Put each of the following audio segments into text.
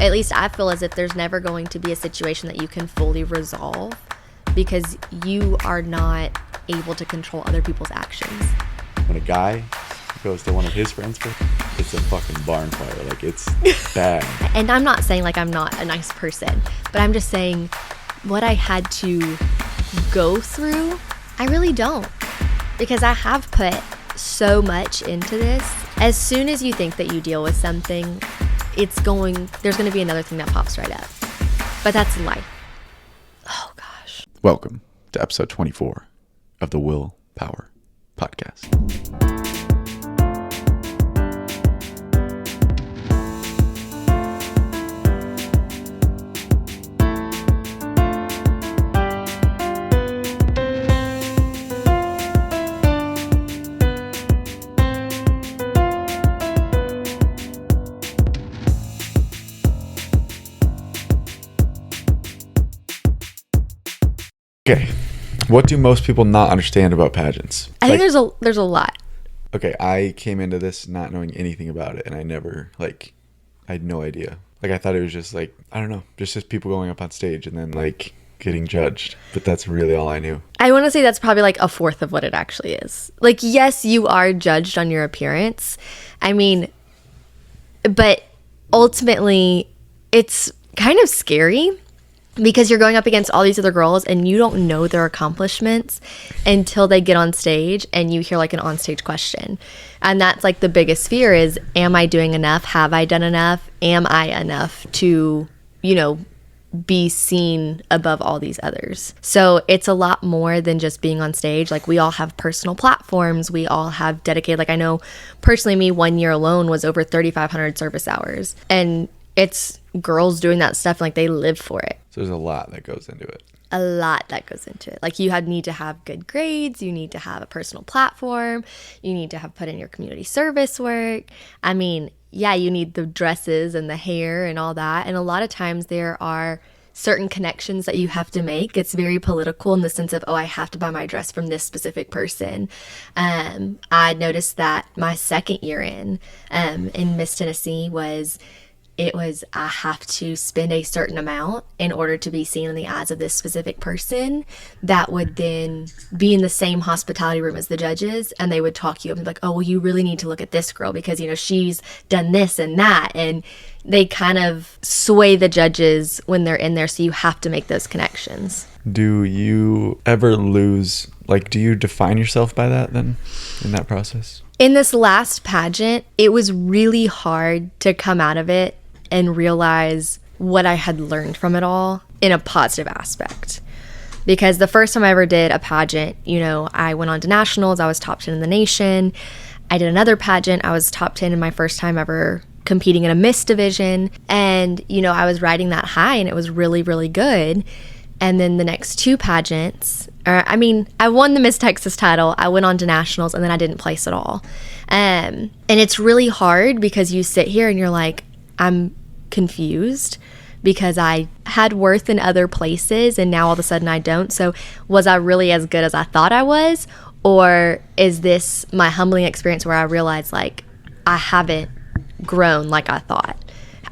at least I feel as if there's never going to be a situation that you can fully resolve because you are not able to control other people's actions. When a guy goes to one of his friends, it's a fucking barn fire. Like, it's bad. And I'm not saying like I'm not a nice person, but I'm just saying what I had to go through, I really don't, because I have put so much into this. As soon as you think that you deal with something, there's going to be another thing that pops right up. But that's life. Oh gosh. Welcome to episode 24 of the Willpower podcast. Okay, what do most people not understand about pageants? I think there's a lot. Okay, I came into this not knowing anything about it, and I had no idea. Like, I thought it was just like, I don't know, just people going up on stage and then like getting judged. But that's really all I knew. I want to say that's probably like a fourth of what it actually is. Like, yes, you are judged on your appearance. I mean, but ultimately it's kind of scary because you're going up against all these other girls and you don't know their accomplishments until they get on stage and you hear like an onstage question. And that's like the biggest fear is, am I doing enough? Have I done enough? Am I enough to, be seen above all these others? So it's a lot more than just being on stage. Like, we all have personal platforms. We all have dedicated, like, I know personally me, 1 year alone was over 3,500 service hours. And it's girls doing that stuff, like they live for it. So there's a lot that goes into it. A lot that goes into it. Like, you need to have good grades. You need to have a personal platform. You need to have put in your community service work. I mean, yeah, you need the dresses and the hair and all that. And a lot of times there are certain connections that you have to make. It's very political in the sense of, I have to buy my dress from this specific person. I noticed that my second year in Miss Tennessee I have to spend a certain amount in order to be seen in the eyes of this specific person that would then be in the same hospitality room as the judges, and they would talk you up and be like, oh, well, you really need to look at this girl because, she's done this and that. And they kind of sway the judges when they're in there, so you have to make those connections. Do you ever lose, do you define yourself by that then in that process? In this last pageant, it was really hard to come out of it and realize what I had learned from it all in a positive aspect. Because the first time I ever did a pageant, I went on to nationals, I was top 10 in the nation. I did another pageant, I was top 10 in my first time ever competing in a Miss division. And, I was riding that high and it was really, really good. And then the next two pageants, I won the Miss Texas title, I went on to nationals, and then I didn't place at all. And it's really hard because you sit here and you're like, I'm confused because I had worth in other places and now all of a sudden I don't. So was I really as good as I thought I was? Or is this my humbling experience where I realized I haven't grown like I thought?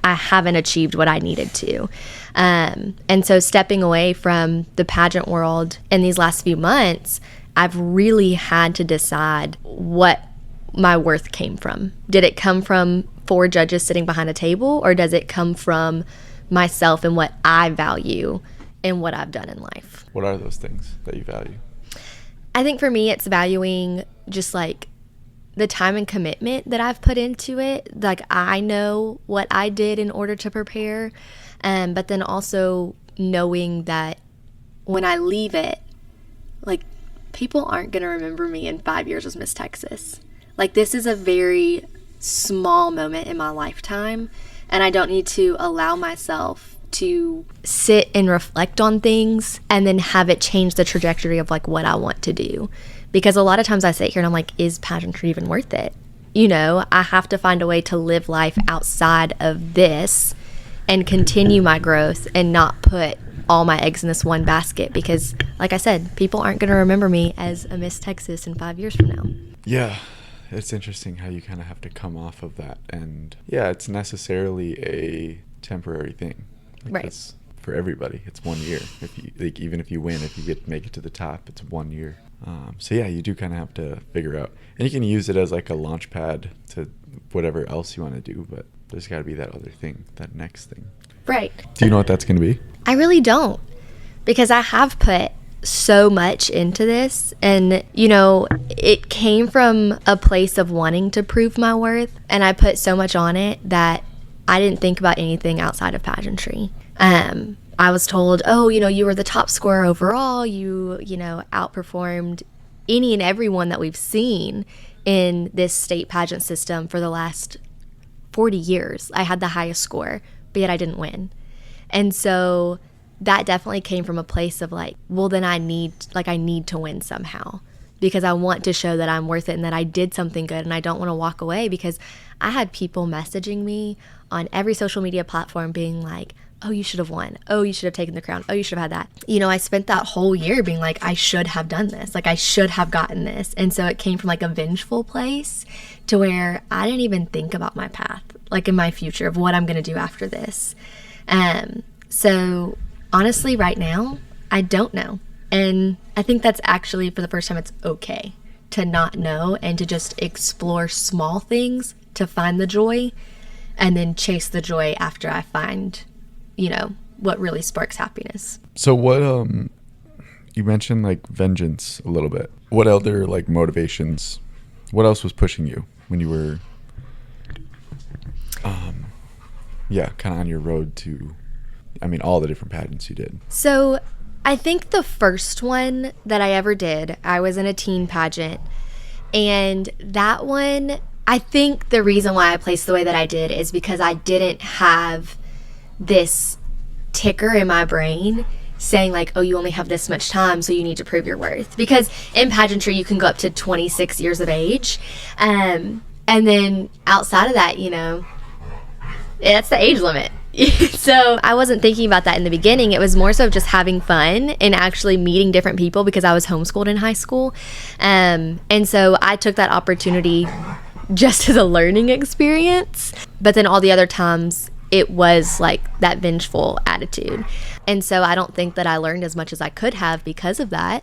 I haven't achieved what I needed to. And so stepping away from the pageant world in these last few months, I've really had to decide what my worth came from. Did it come from 4 judges sitting behind a table, or does it come from myself and what I value and what I've done in life? What are those things that you value? I think for me, it's valuing just the time and commitment that I've put into it. I know what I did in order to prepare, but then also knowing that when I leave it, people aren't going to remember me in 5 years as Miss Texas. This is a very small moment in my lifetime, and I don't need to allow myself to sit and reflect on things and then have it change the trajectory of what I want to do. Because a lot of times I sit here and I'm like, is pageantry even worth it? I have to find a way to live life outside of this and continue my growth and not put all my eggs in this one basket, because like I said, people aren't going to remember me as a Miss Texas in 5 years from now. Yeah. It's interesting how you kind of have to come off of that. And yeah, it's necessarily a temporary thing. Like Right. It's for everybody. It's 1 year. If you like, even if you win, if you make it to the top, it's 1 year. So yeah, you do kind of have to figure out, and you can use it as like a launch pad to whatever else you want to do. But there's got to be that other thing, that next thing. Right. Do you know what that's going to be? I really don't, because I have put so much into this, and it came from a place of wanting to prove my worth, and I put so much on it that I didn't think about anything outside of pageantry. I was told, oh, you were the top scorer overall, you outperformed any and everyone that we've seen in this state pageant system for the last 40 years. I had the highest score, but yet I didn't win. And so that definitely came from a place of like, well, then I need to win somehow, because I want to show that I'm worth it and that I did something good, and I don't want to walk away, because I had people messaging me on every social media platform being like, oh, you should have won. Oh, you should have taken the crown. Oh, you should have had that. I spent that whole year being like, I should have done this. Like, I should have gotten this. And so it came from like a vengeful place to where I didn't even think about my path, like in my future of what I'm going to do after this. So honestly, right now, I don't know. And I think that's actually, for the first time, it's okay to not know and to just explore small things to find the joy, and then chase the joy after I find, what really sparks happiness. So what, you mentioned like vengeance a little bit. What other like motivations, what else was pushing you when you were, kind of on your road to, all the different pageants you did? So I think the first one that I ever did, I was in a teen pageant, and that one, I think the reason why I placed the way that I did is because I didn't have this ticker in my brain saying like, oh, you only have this much time, so you need to prove your worth. Because in pageantry, you can go up to 26 years of age. And then outside of that, that's the age limit. So I wasn't thinking about that in the beginning. It was more so just having fun and actually meeting different people, because I was homeschooled in high school. And so I took that opportunity just as a learning experience. But then all the other times, it was like that vengeful attitude. And so I don't think that I learned as much as I could have because of that.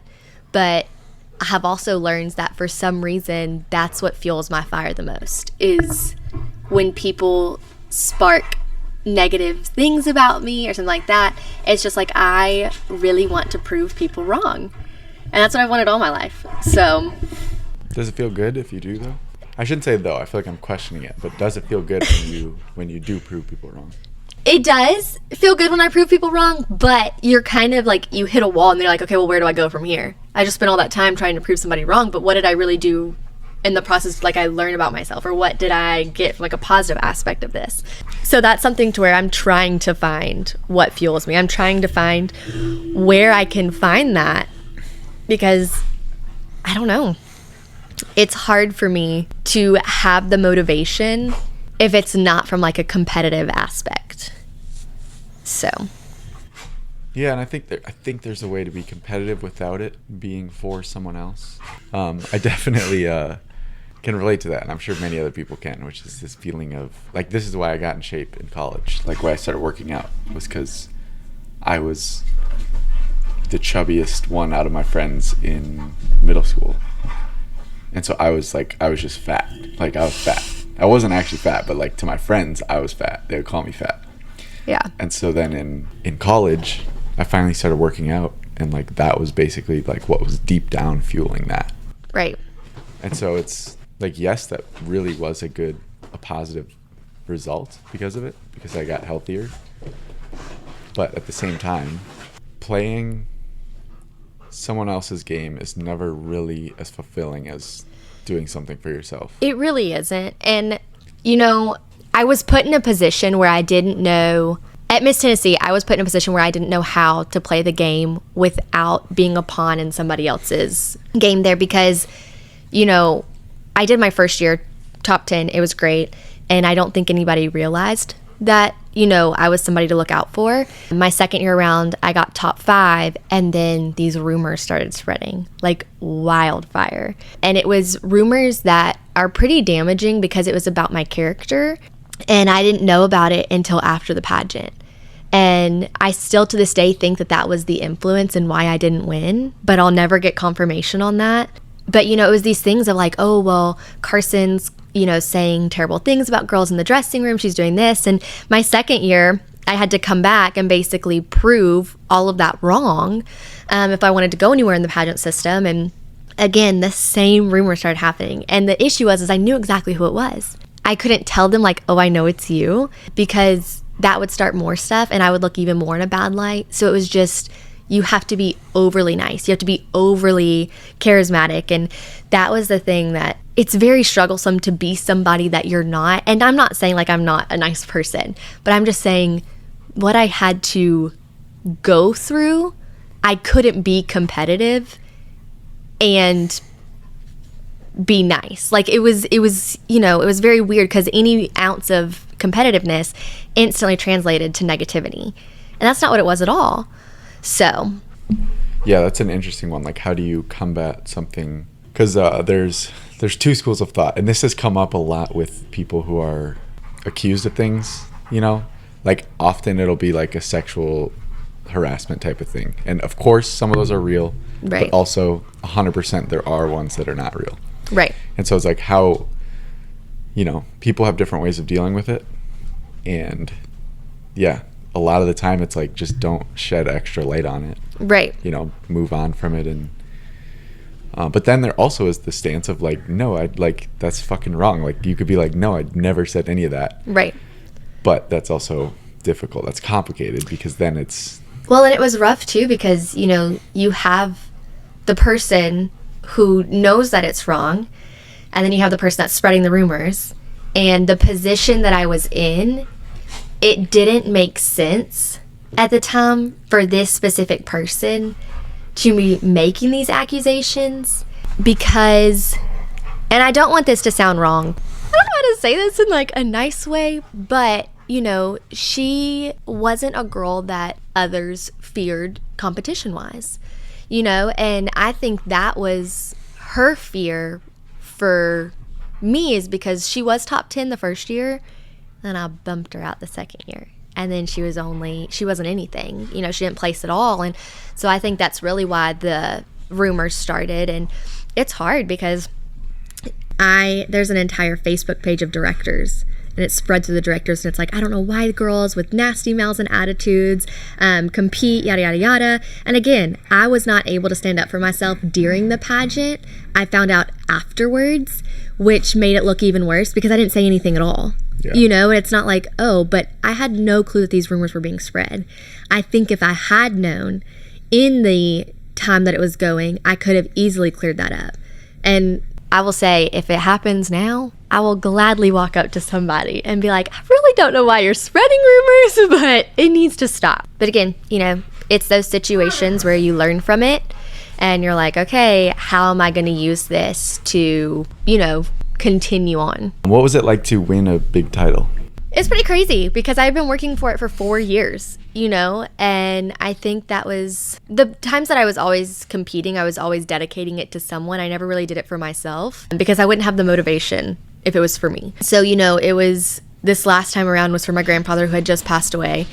But I have also learned that for some reason, that's what fuels my fire the most, is when people spark negative things about me or something like that. It's just like, I really want to prove people wrong. And that's what I've wanted all my life. So does it feel good if you do, though? I shouldn't say though, I feel like I'm questioning it, but does it feel good when you do prove people wrong? It does feel good when I prove people wrong, but you're kind of like, you hit a wall and you're like, okay, well, where do I go from here? I just spent all that time trying to prove somebody wrong, but what did I really do in the process? Like, I learned about myself, or what did I get from like a positive aspect of this? So that's something to where I'm trying to find what fuels me. I'm trying to find where I can find that, because I don't know. It's hard for me to have the motivation if it's not from like a competitive aspect. So yeah, and I think there's a way to be competitive without it being for someone else. I definitely can relate to that, and I'm sure many other people can, which is this feeling of like, this is why I got in shape in college. Like, why I started working out was because I was the chubbiest one out of my friends in middle school. And so I was just fat. Like, I was fat. I wasn't actually fat, but like to my friends, I was fat. They would call me fat. yeah. And so then in college, I finally started working out, and like that was basically like what was deep down fueling that. Right. And so it's like, yes, that really was a positive result because of it, because I got healthier. But at the same time, playing someone else's game is never really as fulfilling as doing something for yourself. It really isn't. And, I was put in a position where I didn't know. At Miss Tennessee, I was put in a position where I didn't know how to play the game without being a pawn in somebody else's game there, because, I did my first year top 10. It was great. And I don't think anybody realized that, I was somebody to look out for. My second year around, I got top 5, and then these rumors started spreading like wildfire. And it was rumors that are pretty damaging, because it was about my character. And I didn't know about it until after the pageant. And I still to this day think that that was the influence in why I didn't win, but I'll never get confirmation on that. But, you know, it was these things of like, oh, well, Carsyn's, you know, saying terrible things about girls in the dressing room. She's doing this. And my second year, I had to come back and basically prove all of that wrong if I wanted to go anywhere in the pageant system. And again, the same rumors started happening. And the issue was, is I knew exactly who it was. I couldn't tell them like, oh, I know it's you, because that would start more stuff and I would look even more in a bad light. So it was just, you have to be overly nice. You have to be overly charismatic. And that was the thing that it's very strugglesome to be somebody that you're not. And I'm not saying like I'm not a nice person, but I'm just saying what I had to go through, I couldn't be competitive and be nice. Like it was, you know, it was very weird because any ounce of competitiveness instantly translated to negativity. And that's not what it was at all. So. Yeah, that's an interesting one. Like, how do you combat something? Because there's two schools of thought. And this has come up a lot with people who are accused of things, you know? Like, often it'll be like a sexual harassment type of thing. And of course, some of those are real. Right. But also, 100% there are ones that are not real. Right. And so it's like how, you know, people have different ways of dealing with it. And yeah, a lot of the time it's like, just don't shed extra light on it. Right. You know, move on from it. And but then there also is the stance of like, no, I'd like, that's fucking wrong. Like you could be like, no, I'd never said any of that. Right. But that's also difficult. That's complicated because then it's. Well, and it was rough too because, you know, you have the person who knows that it's wrong, and then you have the person that's spreading the rumors. And the position that I was in, it didn't make sense at the time for this specific person to be making these accusations because, and I don't want this to sound wrong, I don't know how to say this in like a nice way, but you know, she wasn't a girl that others feared competition wise, you know, and I think that was her fear for me, is because she was top 10 the first year, and I bumped her out the second year. And then she wasn't anything, you know, she didn't place at all. And so I think that's really why the rumors started. And it's hard because there's an entire Facebook page of directors, and it's spread through the directors, and it's like, I don't know why the girls with nasty mouths and attitudes compete, yada, yada, yada. And again, I was not able to stand up for myself during the pageant. I found out afterwards, which made it look even worse because I didn't say anything at all. Yeah. You know, and it's not like, oh, but I had no clue that these rumors were being spread. I think if I had known in the time that it was going, I could have easily cleared that up. And I will say, if it happens now, I will gladly walk up to somebody and be like, I really don't know why you're spreading rumors, but it needs to stop. But again, you know, it's those situations where you learn from it and you're like, okay, how am I going to use this to, you know, continue on. What was it like to win a big title? It's pretty crazy because I've been working for it for 4 years, you know, and I think that was the times that I was always competing, I was always dedicating it to someone. I never really did it for myself because I wouldn't have the motivation if it was for me. So, you know, it was this last time around was for my grandfather who had just passed away.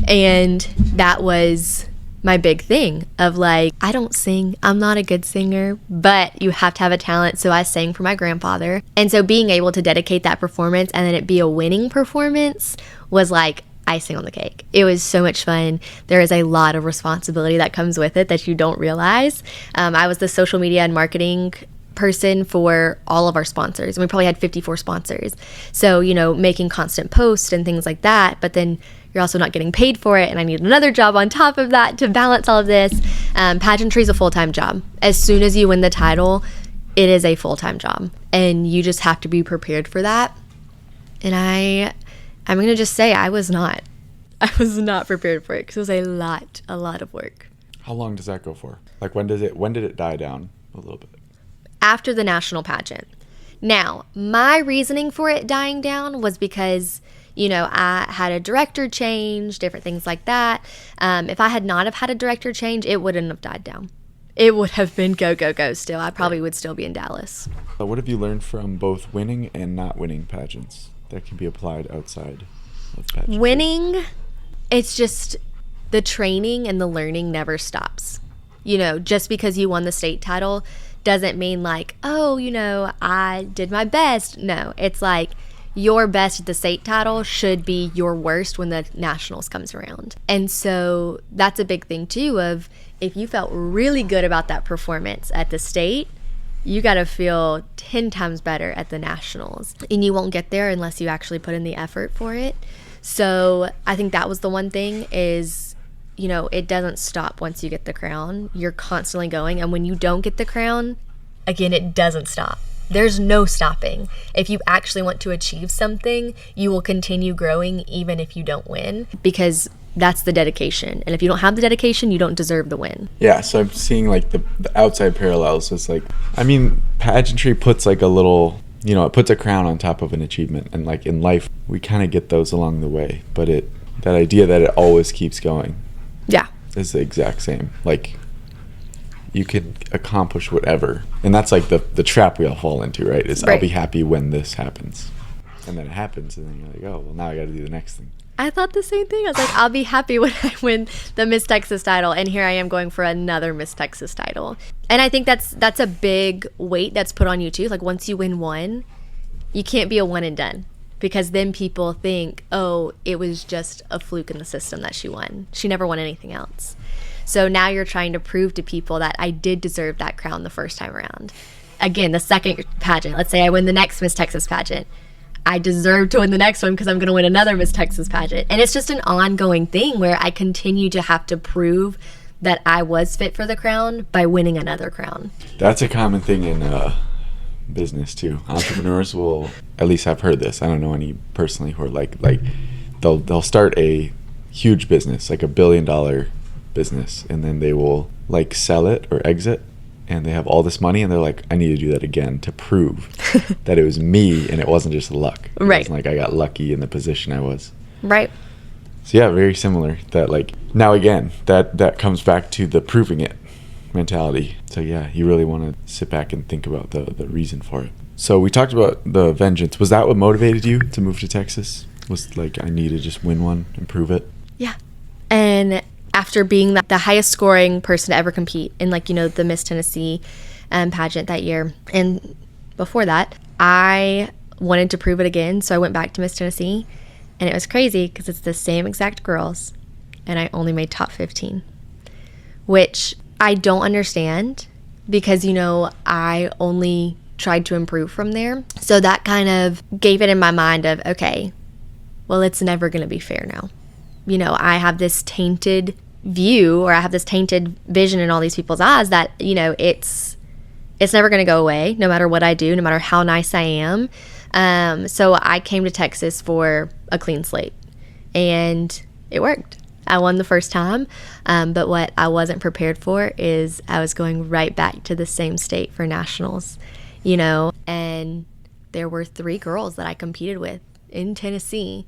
And that was my big thing of like, I don't sing, I'm not a good singer, but you have to have a talent. So I sang for my grandfather. And so being able to dedicate that performance and then it be a winning performance was like icing on the cake. It was so much fun. There is a lot of responsibility that comes with it that you don't realize. I was the social media and marketing person for all of our sponsors, and we probably had 54 sponsors. So, you know, making constant posts and things like that, but then you're also not getting paid for it, and I need another job on top of that to balance all of this. Pageantry is a full-time job. As soon as you win the title, it is a full-time job, and you just have to be prepared for that. And I'm gonna just say I was not prepared for it because it was a lot of work. How long does that go for? Like when did it die down a little bit? After the national pageant. Now, my reasoning for it dying down was because, you know, I had a director change, different things like that. If I had not have had a director change, it wouldn't have died down. It would have been go, go, go still. I probably would still be in Dallas. So what have you learned from both winning and not winning pageants? that can be applied outside of pageantry? Winning, it's just the training and the learning never stops. You know, just because you won the state title doesn't mean like, oh, you know, I did my best. No, it's like your best at the state title should be your worst when the nationals comes around. And so that's a big thing too, of if you felt really good about that performance at the state, you got to feel 10 times better at the nationals. And you won't get there unless you actually put in the effort for it. So I think that was the one thing is, you know, it doesn't stop once you get the crown. You're constantly going. And when you don't get the crown, again, it doesn't stop. There's no stopping. If you actually want to achieve something, you will continue growing even if you don't win, because that's the dedication. And if you don't have the dedication, you don't deserve the win. Yeah, so I'm seeing like the outside parallels. It's like, I mean, pageantry puts like a little, you know, it puts a crown on top of an achievement. And like in life, we kind of get those along the way. But that idea that it always keeps going. Yeah. Is the exact same. Like, you can accomplish whatever. And that's like the trap we all fall into, right? Is Right. I'll be happy when this happens. And then it happens, and then you're like, oh, well, now I got to do the next thing. I thought the same thing. I was like, I'll be happy when I win the Miss Texas title. And here I am going for another Miss Texas title. And I think that's a big weight that's put on you too. Like once you win one, you can't be a one and done. Because then people think, oh, it was just a fluke in the system that she won. She never won anything else. So now you're trying to prove to people that I did deserve that crown the first time around. Again, the second pageant, let's say I win the next Miss Texas pageant. I deserve to win the next one because I'm going to win another Miss Texas pageant. And it's just an ongoing thing where I continue to have to prove that I was fit for the crown by winning another crown. That's a common thing in business too. Entrepreneurs will, at least I've heard this, I don't know any personally who are like they'll start a huge business, like $1 billion business, and then they will like sell it or exit, and they have all this money, and they're like, I need to do that again to prove that it was me and it wasn't just luck. It Right. wasn't like I got lucky in the position I was. Right. So yeah, very similar. That like, now again, that comes back to the proving it mentality. So yeah, you really want to sit back and think about the reason for it. So we talked about the vengeance. Was that what motivated you to move to Texas? Was like, I need to just win one and prove it? Yeah. And after being the highest scoring person to ever compete in like, you know, the Miss Tennessee pageant that year, and before that, I wanted to prove it again. So I went back to Miss Tennessee, and it was crazy because it's the same exact girls, and I only made top 15, which I don't understand because, you know, I only tried to improve from there. So that kind of gave it in my mind of, okay, well, it's never going to be fair now. You know, I have this tainted view, or I have this tainted vision in all these people's eyes that, you know, it's never going to go away no matter what I do, no matter how nice I am. So I came to Texas for a clean slate, and it worked. I won the first time, but what I wasn't prepared for is I was going right back to the same state for nationals, you know, and there were 3 girls that I competed with in Tennessee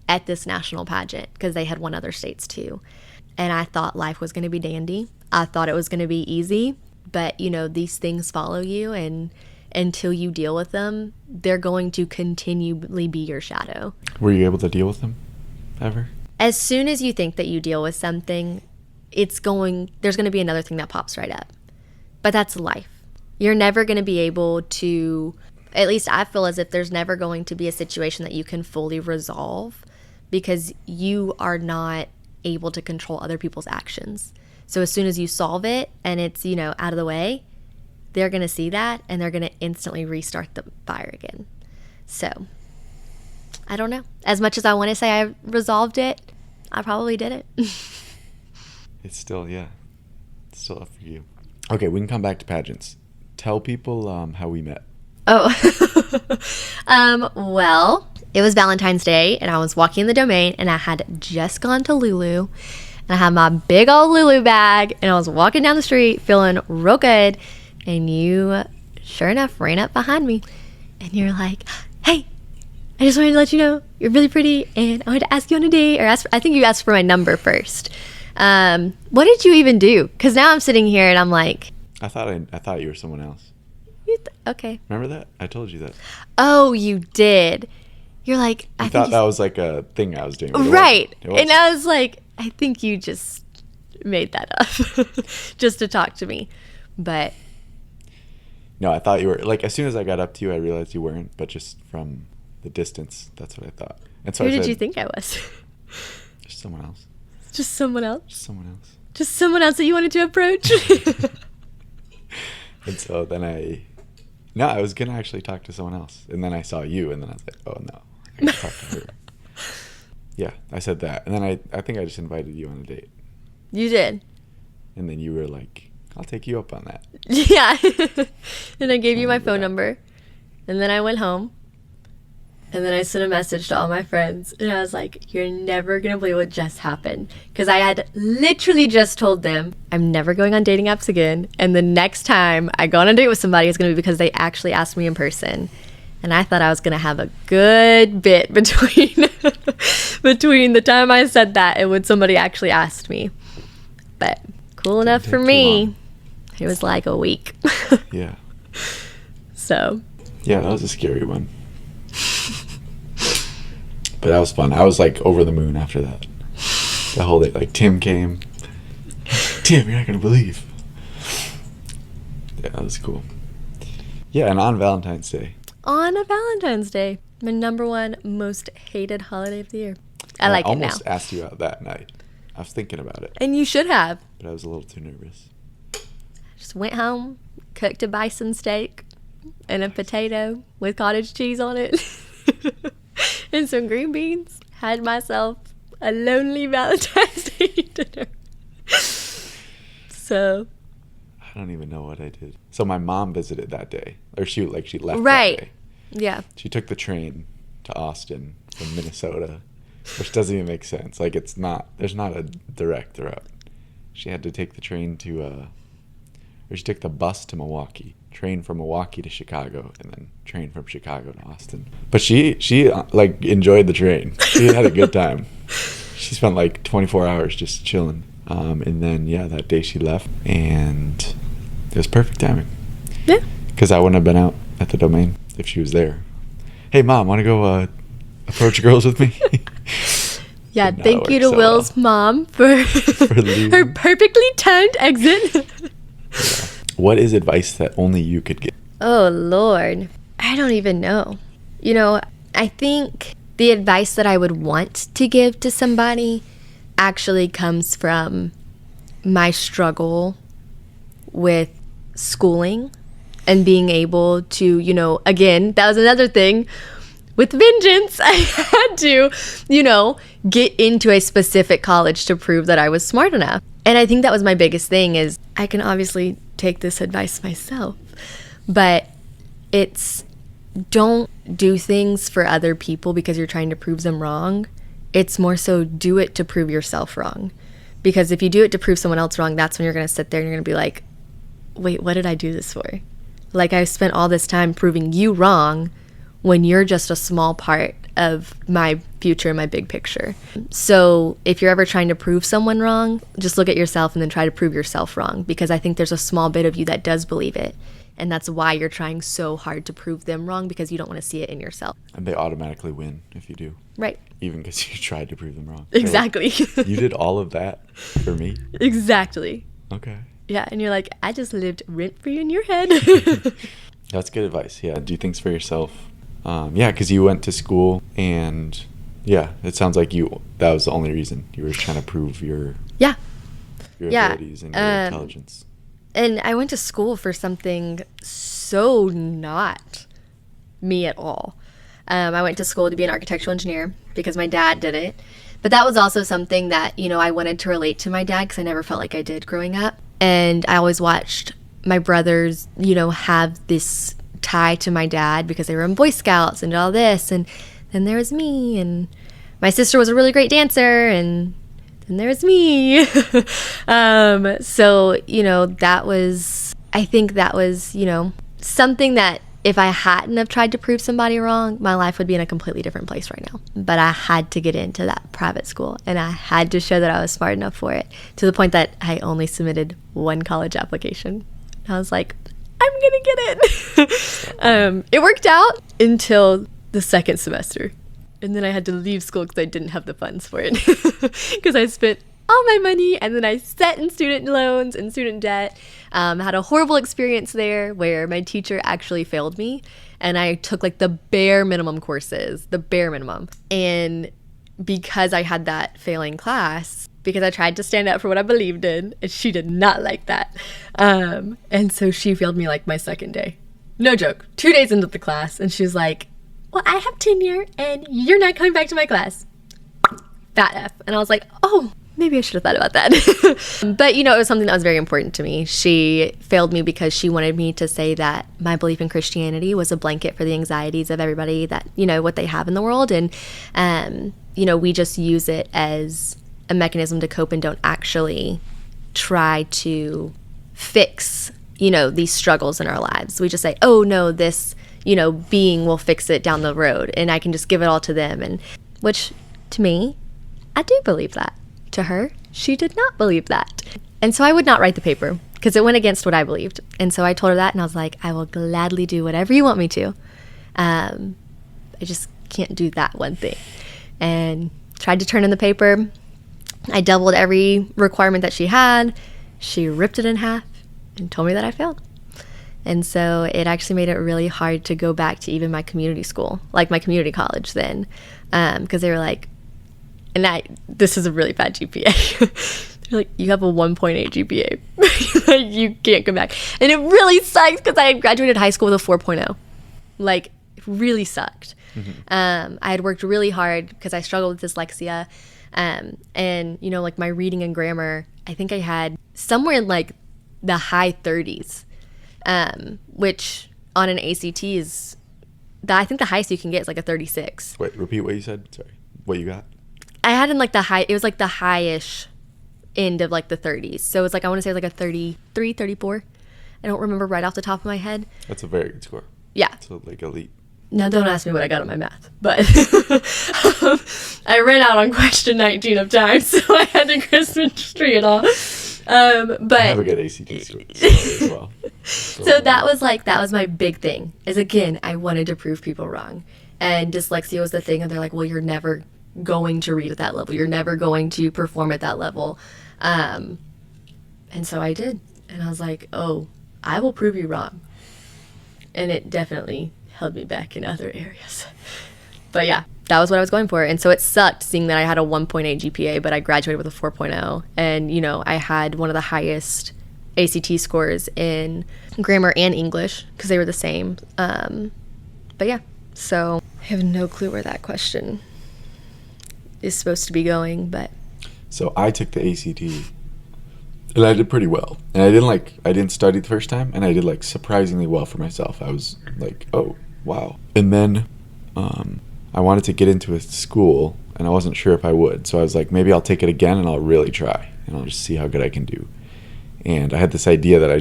at this national pageant because they had won other states too. And I thought life was going to be dandy. I thought it was going to be easy, but you know, these things follow you, and until you deal with them, they're going to continually be your shadow. Were you able to deal with them ever? As soon as you think that you deal with something, there's going to be another thing that pops right up. But that's life. You're never going to be able to, at least I feel as if there's never going to be a situation that you can fully resolve, because you are not able to control other people's actions. So as soon as you solve it and it's, you know, out of the way, they're going to see that and they're going to instantly restart the fire again. So I don't know. As much as I want to say I resolved it, I probably did it. It's still up for you. Okay, we can come back to pageants. Tell people how we met. Oh, well, it was Valentine's Day, and I was walking in the Domain, and I had just gone to Lulu, and I had my big old Lulu bag, and I was walking down the street feeling real good, and you, sure enough, ran up behind me, and you're like, hey, I just wanted to let you know you're really pretty, and I wanted to ask you on a date, or I think you asked for my number first. What did you even do? Because now I'm sitting here, and I'm like, I thought you were someone else. okay. Remember that? I told you that. Oh, you did. You're like, I thought that was like a thing I was doing. Right. And I was like, I think you just made that up just to talk to me. But no, I thought you were, like, as soon as I got up to you, I realized you weren't, but just from the distance, that's what I thought. And so who did you think I was? Just someone else. Just someone else? Just someone else. Just someone else that you wanted to approach? And so then I was going to actually talk to someone else. And then I saw you, and then I was like, oh, no, I got to talk to her. Yeah, I said that. And then I think I just invited you on a date. You did. And then you were like, I'll take you up on that. Yeah. And I gave you my phone number. And then I went home. And then I sent a message to all my friends. And I was like, you're never going to believe what just happened. Because I had literally just told them, I'm never going on dating apps again. And the next time I go on a date with somebody, it's going to be because they actually asked me in person. And I thought I was going to have a good bit between the time I said that and when somebody actually asked me. But cool enough for me. It was like a week. Yeah. So. Yeah, that was a scary one. But that was fun. I was like over the moon after that. The whole day. Like Tim came. Tim, you're not going to believe. Yeah, that was cool. Yeah, and on Valentine's Day. On a Valentine's Day. My number one most hated holiday of the year. I like it now. I almost asked you out that night. I was thinking about it. And you should have. But I was a little too nervous. Just went home, cooked a bison steak and a potato with cottage cheese on it. And some green beans. Had myself a lonely Valentine's Day dinner. So. I don't even know what I did. So my mom visited that day. Or she left right. that day. Yeah. She took the train to Austin from Minnesota, which doesn't even make sense. Like, there's not a direct route. She had to take the train or she took the bus to Milwaukee, train from Milwaukee to Chicago, and then train from Chicago to Austin. But she like enjoyed the train. She had a good time. She spent like 24 hours just chilling. And then, yeah, that day she left, and it was perfect timing. Yeah. Because I wouldn't have been out at the Domain if she was there. Hey, Mom, want to go approach girls with me? Yeah, thank you to Will's mom for her perfectly timed exit. Yeah. What is advice that only you could give? Oh, Lord. I don't even know. You know, I think the advice that I would want to give to somebody actually comes from my struggle with schooling and being able to, you know, again, that was another thing with vengeance. I had to, you know, get into a specific college to prove that I was smart enough. And I think that was my biggest thing is I can obviously take this advice myself, but it's don't do things for other people because you're trying to prove them wrong. It's more so do it to prove yourself wrong. Because if you do it to prove someone else wrong, that's when you're going to sit there and you're going to be like, wait, what did I do this for? Like I spent all this time proving you wrong when you're just a small part of my future, my big picture. So if you're ever trying to prove someone wrong, just look at yourself and then try to prove yourself wrong, because I think there's a small bit of you that does believe it. And that's why you're trying so hard to prove them wrong, because you don't want to see it in yourself. And they automatically win if you do. Right. Even because you tried to prove them wrong. Exactly. Like, you did all of that for me? Exactly. Okay. Yeah, and you're like, I just lived rent-free in your head. That's good advice. Yeah, do things for yourself. Yeah, because you went to school, and yeah, it sounds like that was the only reason. You were trying to prove your abilities and your intelligence. And I went to school for something so not me at all. I went to school to be an architectural engineer because my dad did it. But that was also something that, you know, I wanted to relate to my dad because I never felt like I did growing up. And I always watched my brothers, you know, have this tie to my dad because they were in Boy Scouts and all this. And then there was me, and my sister was a really great dancer, and then there was me. So, you know, I think that was, you know, something that if I hadn't have tried to prove somebody wrong, my life would be in a completely different place right now. But I had to get into that private school, and I had to show that I was smart enough for it, to the point that I only submitted one college application. I was like, I'm gonna get it. It worked out until the second semester. And then I had to leave school because I didn't have the funds for it. Because I spent all my money, and then I sat in student loans and student debt. Had a horrible experience there where my teacher actually failed me, and I took like the bare minimum courses, the bare minimum. And because I had that failing class, because I tried to stand up for what I believed in, and she did not like that. And so she failed me like my second day. No joke. 2 days into the class, and she was like, well, I have tenure, and you're not coming back to my class. Fat F. And I was like, oh, maybe I should have thought about that. But, you know, it was something that was very important to me. She failed me because she wanted me to say that my belief in Christianity was a blanket for the anxieties of everybody that, you know, what they have in the world. And, you know, we just use it as a mechanism to cope and don't actually try to fix, you know, these struggles in our lives. We just say, oh, no, this, you know, being will fix it down the road, and I can just give it all to them. And which, to me, I do believe that. To her, she did not believe that. And so I would not write the paper because it went against what I believed. And so I told her that, and I was like, I will gladly do whatever you want me to. I just can't do that one thing. And tried to turn in the paper. I doubled every requirement that she had. She ripped it in half and told me that I failed. And so it actually made it really hard to go back to even my community school, like my community college then, because they were like, and this is a really bad GPA. They're like, you have a 1.8 GPA. Like, you can't come back. And it really sucks because I had graduated high school with a 4.0. Like, it really sucked. Mm-hmm. I had worked really hard because I struggled with dyslexia. And, you know, like my reading and grammar, I think I had somewhere in like the high 30s, which on an ACT is, I think the highest you can get is like a 36. Wait, repeat what you said. Sorry. What you got? I had in like the high, it was like the high-ish end of like the 30s. So it's like, I want to say like a 33, 34. I don't remember right off the top of my head. That's a very good score. Yeah. So like elite. Now, don't ask me what I got on my math, but I ran out on question 19 of time, so I had to Christmas tree it all. But I have a good ACT score as well. So that was my big thing, is again, I wanted to prove people wrong. And dyslexia was the thing, and they're like, well, you're never going to read at that level. You're never going to perform at that level. And so I did. And I was like, oh, I will prove you wrong. And it definitely held me back in other areas. But yeah, that was what I was going for. And so it sucked seeing that I had a 1.8 GPA, but I graduated with a 4.0. And, you know, I had one of the highest ACT scores in grammar and English because they were the same. But yeah, so I have no clue where that question is supposed to be going, but so I took the ACT and I did pretty well, and I didn't study the first time, and I did like surprisingly well for myself. I was like, oh wow. And then I wanted to get into a school, and I wasn't sure if I would, so I was like, maybe I'll take it again and I'll really try, and I'll just see how good I can do. And I had this idea that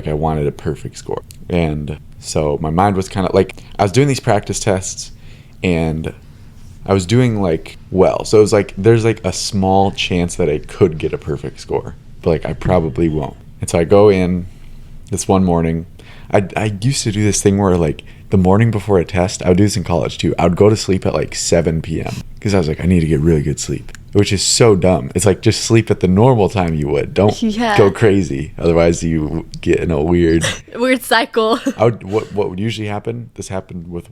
I wanted a perfect score, and so my mind was kind of like, I was doing these practice tests and I was doing like well, so it was like there's like a small chance that I could get a perfect score, but like I probably won't. And so I go in this one morning. I used to do this thing where like the morning before a test, I would do this in college too, I would go to sleep at like 7 p.m. because I was like, I need to get really good sleep, which is so dumb. It's like, just sleep at the normal time you would. Don't go crazy, otherwise you get in a weird cycle. What would usually happen, this happened with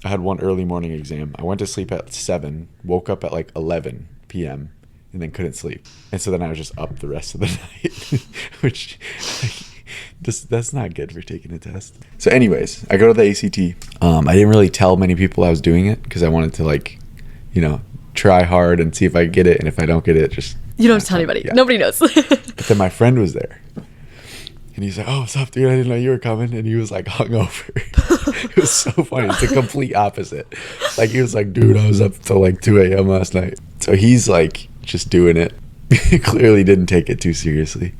I had one early morning exam. I went to sleep at 7, woke up at like 11 p.m. and then couldn't sleep. And so then I was just up the rest of the night, which that's not good for taking a test. So anyways, I go to the ACT. I didn't really tell many people I was doing it because I wanted to like, you know, try hard and see if I get it. And if I don't get it, just... You don't have to tell anybody. Yeah. Nobody knows. But then my friend was there. And he's like, oh, what's up, dude? I didn't know you were coming. And he was like hungover. It was so funny. It's the complete opposite. Like, he was like, dude, I was up till like 2 a.m. last night. So he's like just doing it. Clearly didn't take it too seriously.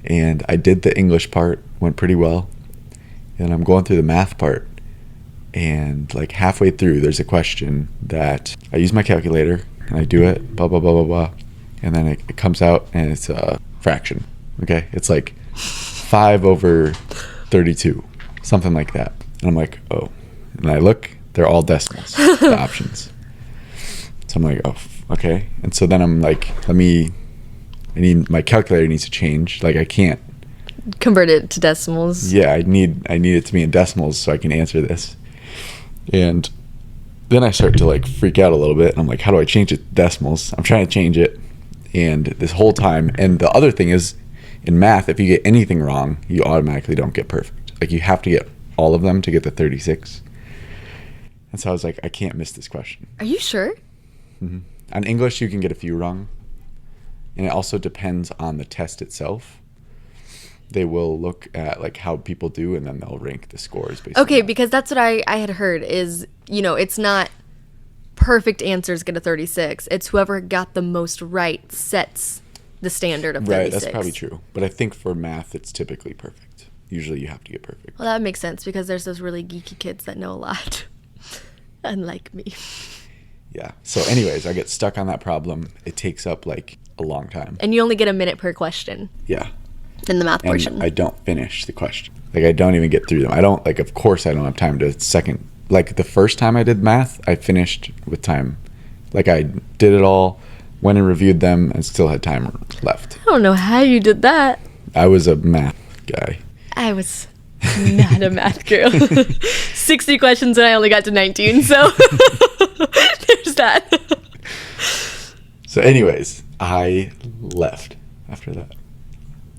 And I did the English part, went pretty well. And I'm going through the math part. And like halfway through, there's a question that I use my calculator and I do it, blah, blah, blah, blah, blah. And then it comes out and it's a fraction. Okay. It's like 5 over 32, something like that. And I'm like, oh. And I look, they're all decimals, the options. So I'm like, oh, okay. And so then I'm like, my calculator needs to change. Like I can't Convert it to decimals. Yeah, I need it to be in decimals so I can answer this. And then I start to like freak out a little bit. I'm like, how do I change it to decimals? I'm trying to change it. And this whole time, and the other thing is, in math, if you get anything wrong, you automatically don't get perfect. Like you have to get all of them to get the 36. And so I was like, I can't miss this question. Are you sure? Mm-hmm. On English, you can get a few wrong. And it also depends on the test itself. They will look at like how people do, and then they'll rank the scores based on Okay, that. because that's what I had heard is, it's not perfect answers get a 36. It's whoever got the most right sets the standard of 36. Right, that's probably true. But I think for math, it's typically perfect. Usually you have to get perfect. Well, that makes sense because there's those really geeky kids that know a lot, unlike me. Yeah. So anyways, I get stuck on that problem. It takes up like a long time. And you only get a minute per question. Yeah. In the math portion. And I don't finish the question. Like I don't even get through them. Of course I don't have time to second. Like the first time I did math, I finished with time. Like I did it all, went and reviewed them, and still had time left. I don't know how you did that. I was a math guy. I was not a math girl. 60 questions and I only got to 19, so there's that. So anyways, I left after that.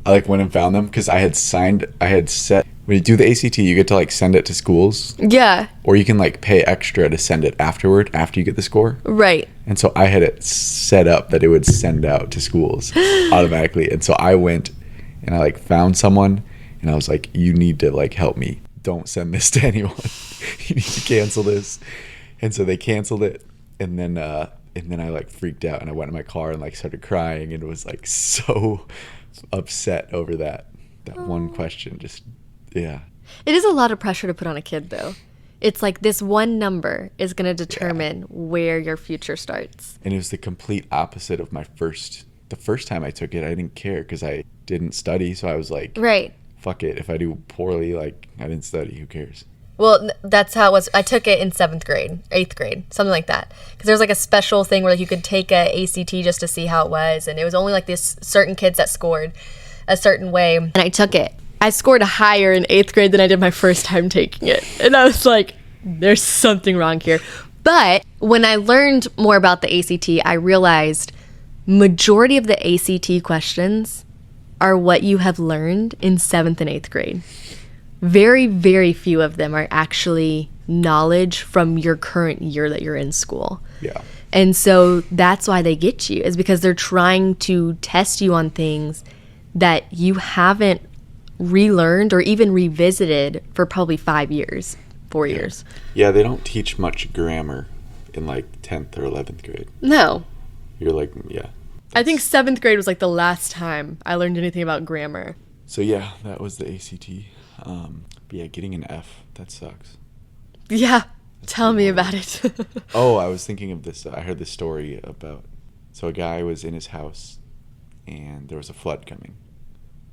I like went and found them because I had set, when you do the ACT, you get to like send it to schools. Yeah. Or you can like pay extra to send it afterward, after you get the score. Right. And so I had it set up that it would send out to schools automatically. And so I went and I like found someone and I was like, you need to like help me. Don't send this to anyone. You need to cancel this. And so they canceled it. And then I like freaked out and I went in my car and like started crying and was like so upset over that one question. Just, yeah. It is a lot of pressure to put on a kid though. It's like this one number is going to determine where your future starts. And it was the complete opposite of the first time I took it. I didn't care because I didn't study. So I was like, right. Fuck it. If I do poorly, like I didn't study, who cares? Well, that's how it was. I took it in 7th grade, 8th grade, something like that. Because there was like a special thing where like you could take a ACT just to see how it was. And it was only like this certain kids that scored a certain way. And I took it. I scored higher in 8th grade than I did my first time taking it. And I was like, there's something wrong here. But when I learned more about the ACT, I realized majority of the ACT questions are what you have learned in 7th and 8th grade. Very, very few of them are actually knowledge from your current year that you're in school. Yeah. And so that's why they get you, is because they're trying to test you on things that you haven't relearned or even revisited for probably 5 years, 4 years. Yeah, they don't teach much grammar in like 10th or 11th grade. No. You're like, yeah. I think 7th grade was like the last time I learned anything about grammar. So yeah, that was the ACT. But yeah, getting an F, that sucks. Yeah, tell me about it. Oh, I was thinking of this. I heard this story about, so a guy was in his house and there was a flood coming.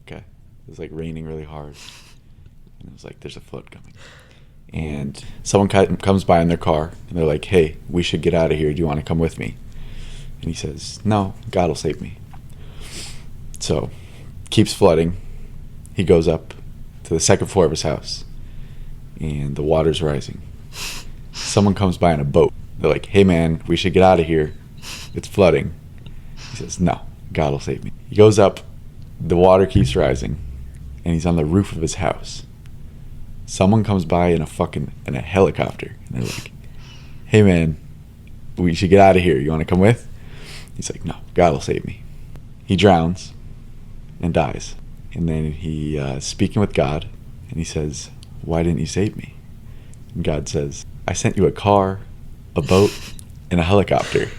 Okay. It was like raining really hard. And it was like, there's a flood coming. And someone comes by in their car and they're like, hey, we should get out of here. Do you want to come with me? And he says, no, God will save me. So, keeps flooding. He goes up to the second floor of his house, and the water's rising. Someone comes by in a boat. They're like, hey man, we should get out of here. It's flooding. He says, no, God will save me. He goes up, the water keeps rising, and he's on the roof of his house. Someone comes by in a helicopter, and they're like, hey man, we should get out of here. You want to come with? He's like, no, God will save me. He drowns and dies. And then he speaking with God, and he says, why didn't you save me? And God says, I sent you a car, a boat, and a helicopter.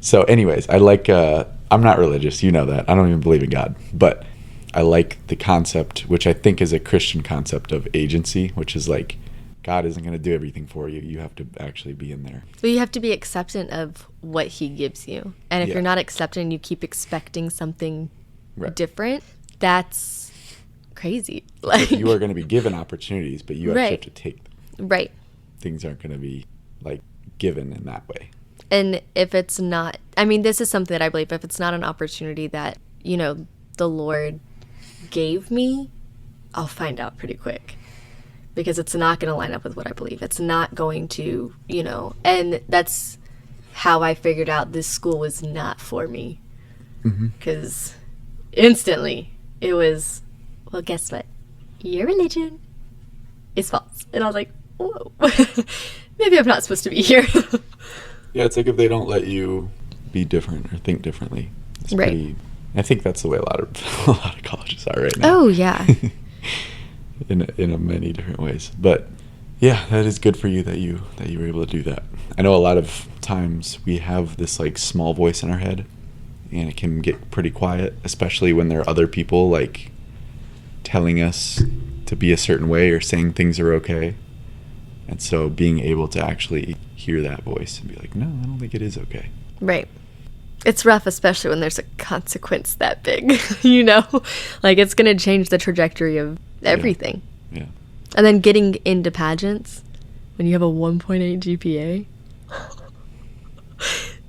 So anyways, I like, I'm not religious, you know that. I don't even believe in God. But I like the concept, which I think is a Christian concept of agency, which is like, God isn't going to do everything for you. You have to actually be in there. But you have to be acceptant of what he gives you. And if you're not accepting, you keep expecting something different, that's crazy. Like, you are going to be given opportunities, but you actually have to take them. Right. Things aren't going to be like given in that way. And if it's not, I mean, this is something that I believe, if it's not an opportunity that, you know, the Lord gave me, I'll find out pretty quick. Because it's not going to line up with what I believe. It's not going to, you know, and that's how I figured out this school was not for me. Because instantly it was, well, guess what? Your religion is false. And I was like, whoa, maybe I'm not supposed to be here. Yeah, it's like if they don't let you be different or think differently. It's right. Pretty, I think that's the way a lot of colleges are right now. Oh, yeah. in many different ways. But yeah, that is good for you that you were able to do that. I know a lot of times we have this like small voice in our head, and it can get pretty quiet, especially when there are other people like telling us to be a certain way or saying things are okay. And so being able to actually hear that voice and be like, no, I don't think it is okay. Right. It's rough, especially when there's a consequence that big, you know? Like, it's going to change the trajectory of everything. Yeah. And then getting into pageants, when you have a 1.8 GPA,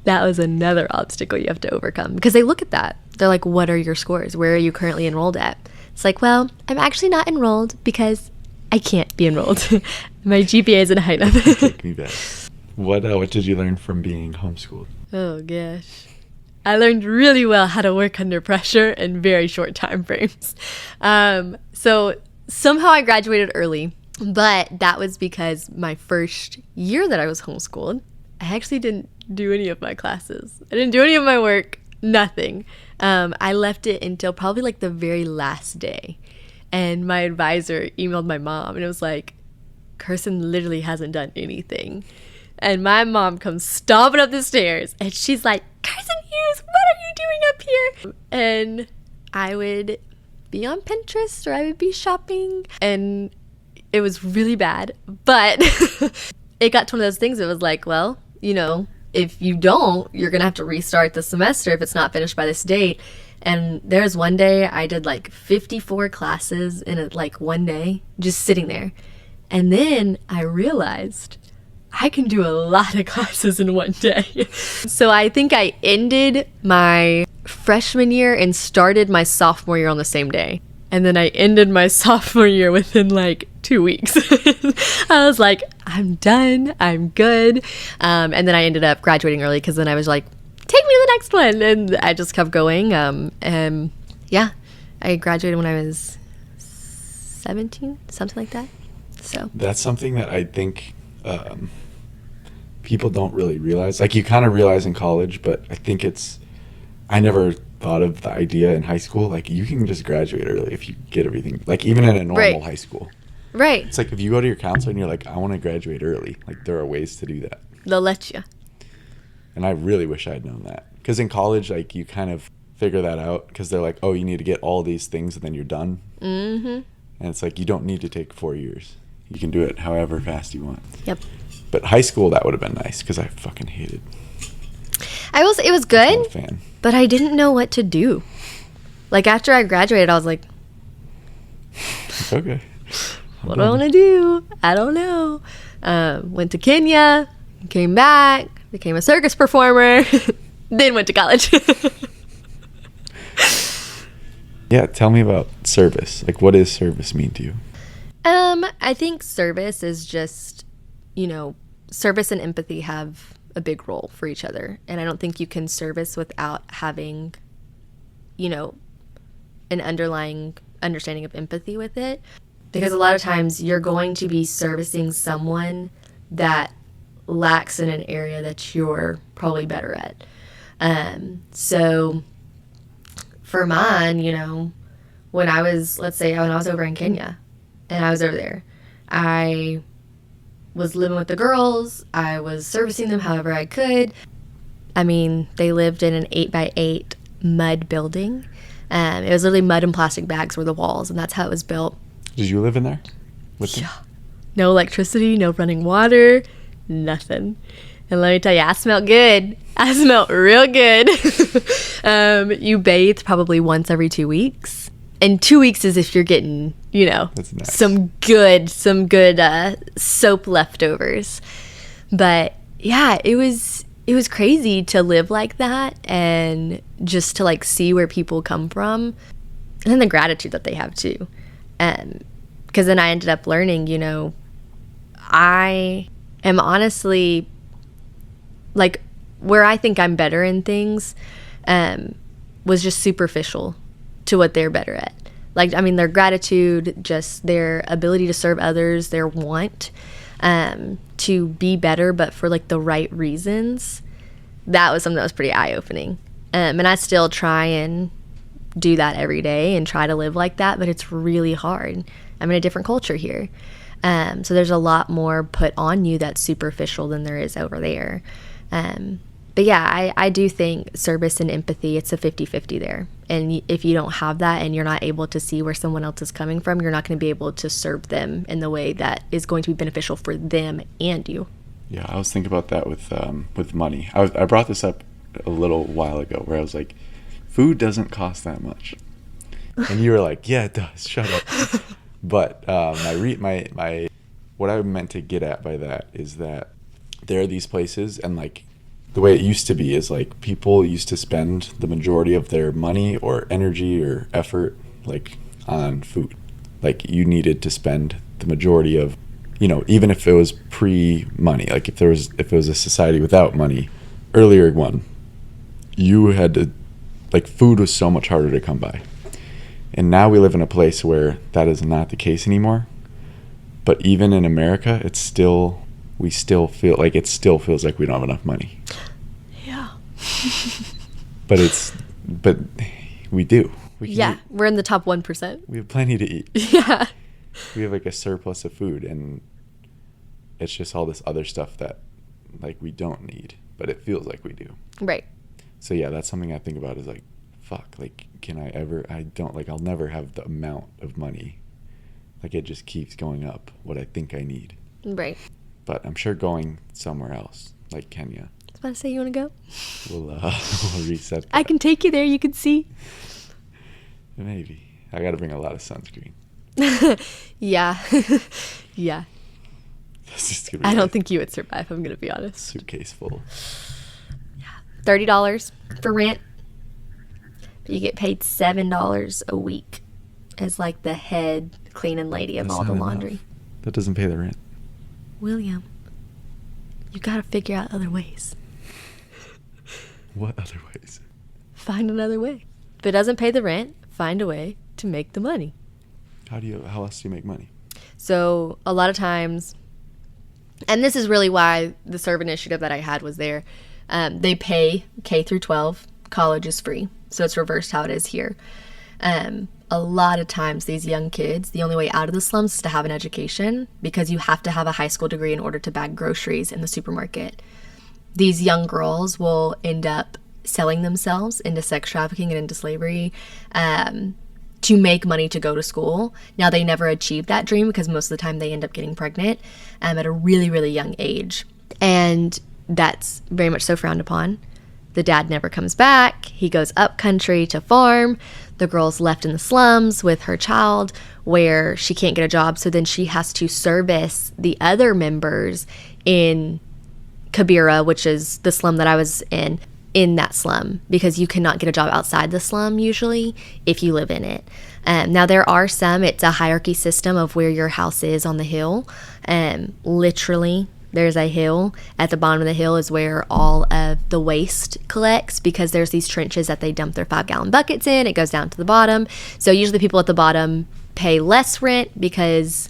that was another obstacle you have to overcome. Because they look at that. They're like, what are your scores? Where are you currently enrolled at? It's like, well, I'm actually not enrolled because I can't be enrolled. My GPA isn't high enough. Take me back. What did you learn from being homeschooled? Oh, gosh. I learned really well how to work under pressure in very short time frames. So somehow I graduated early, but that was because my first year that I was homeschooled, I actually didn't do any of my classes. I didn't do any of my work, nothing. I left it until probably like the very last day. And my advisor emailed my mom and it was like, Carsyn literally hasn't done anything. And my mom comes stomping up the stairs and she's like, Carsyn Hughes, what are you doing up here? And I would be on Pinterest or I would be shopping and it was really bad. But it got to one of those things that was like, well, you know, if you don't, you're going to have to restart the semester if it's not finished by this date. And there's one day I did like 54 classes in one day, just sitting there. And then I realized I can do a lot of classes in one day. So I think I ended my freshman year and started my sophomore year on the same day. And then I ended my sophomore year within like 2 weeks. I was like, I'm done. I'm good. And then I ended up graduating early because then I was like, take me to the next one. And I just kept going. And yeah, I graduated when I was 17, something like that. So that's something that I think people don't really realize. Like you kind of realize in college, but I think I never thought of the idea in high school. Like you can just graduate early if you get everything, like even in a normal high school. Right. It's like if you go to your counselor and you're like, I want to graduate early, like there are ways to do that. They'll let you. And I really wish I had known that. Because in college, like you kind of figure that out because they're like, oh, you need to get all these things and then you're done. Mm-hmm. And it's like, you don't need to take 4 years. You can do it however fast you want. Yep. But high school, that would have been nice because I fucking hated. It was good, I'm a fan. But I didn't know what to do. Like after I graduated, I was like, okay. What do I want to do? I don't know. Went to Kenya, came back, became a circus performer, then went to college. Yeah, tell me about service. Like, what does service mean to you? I think service is just, service and empathy have a big role for each other. And I don't think you can service without having, an underlying understanding of empathy with it. Because a lot of times you're going to be servicing someone that lacks in an area that you're probably better at. So for mine, when I was, let's say when I was over in Kenya and I was over there, I was living with the girls. I was servicing them however I could. I mean, they lived in an 8x8 mud building. It was literally mud and plastic bags were the walls, and that's how it was built. Did you live in there with them? Yeah. No electricity, no running water, nothing. And let me tell you, I smelled good. I smelled real good. You bathe probably once every 2 weeks. And 2 weeks is if you're getting, That's nice. some good soap leftovers. But yeah, it was it was crazy to live like that and just to like see where people come from, and then the gratitude that they have too. Because then I ended up learning, you know, I am honestly like where I think I'm better in things was just superficial to what they're better at. Like, I mean, their gratitude, just their ability to serve others, their want to be better, but for like the right reasons. That was something that was pretty eye-opening. And I still try and do that every day and try to live like that, but it's really hard. I'm in a different culture here. So there's a lot more put on you that's superficial than there is over there. But yeah, I do think service and empathy, it's a 50-50 there. And if you don't have that and you're not able to see where someone else is coming from, you're not going to be able to serve them in the way that is going to be beneficial for them and you. Yeah, I was thinking about that with money. I brought this up a little while ago where I was like, food doesn't cost that much. And you were like, yeah, it does. Shut up. But my what I meant to get at by that is that there are these places, and like the way it used to be is like people used to spend the majority of their money or energy or effort like on food. Like you needed to spend the majority of, you know, even if it was pre-money, like if it was a society without money, earlier one, you had to, like food was so much harder to come by. And now we live in a place where that is not the case anymore. But even in America, we still feel like it still feels like we don't have enough money. Yeah. but we do. We're in the top 1%. We have plenty to eat. Yeah. We have like a surplus of food, and it's just all this other stuff that like we don't need, but it feels like we do. Right. So yeah, that's something I think about is like, fuck, like I'll never have the amount of money. Like it just keeps going up what I think I need. Right. But I'm sure going somewhere else, like Kenya. I was about to say, you want to go? We'll reset that. I can take you there, you can see. Maybe. I got to bring a lot of sunscreen. Yeah. Yeah. I don't think you would survive, I'm going to be honest. Suitcase full. Yeah. $30 for rent. But you get paid $7 a week as like the head cleaning lady of all the laundry. That doesn't pay the rent. William, you got to figure out other ways. What other ways? Find another way. If it doesn't pay the rent, find a way to make the money. How else do you make money? So a lot of times, and this is really why the Serve initiative that I had was there, they pay K through 12. College is free. So it's reversed how it is here. A lot of times these young kids, the only way out of the slums is to have an education, because you have to have a high school degree in order to bag groceries in the supermarket. These young girls will end up selling themselves into sex trafficking and into slavery to make money to go to school. Now, they never achieve that dream because most of the time they end up getting pregnant at a really, really young age. And that's very much so frowned upon. The dad never comes back. He goes up country to farm. The girl's left in the slums with her child where she can't get a job. So then she has to service the other members in Kibera, which is the slum that I was in that slum, because you cannot get a job outside the slum usually if you live in it. Now there are some, it's a hierarchy system of where your house is on the hill. Literally, there's a hill. At the bottom of the hill is where all of the waste collects, because there's these trenches that they dump their 5-gallon buckets in. It goes down to the bottom. So usually people at the bottom pay less rent because,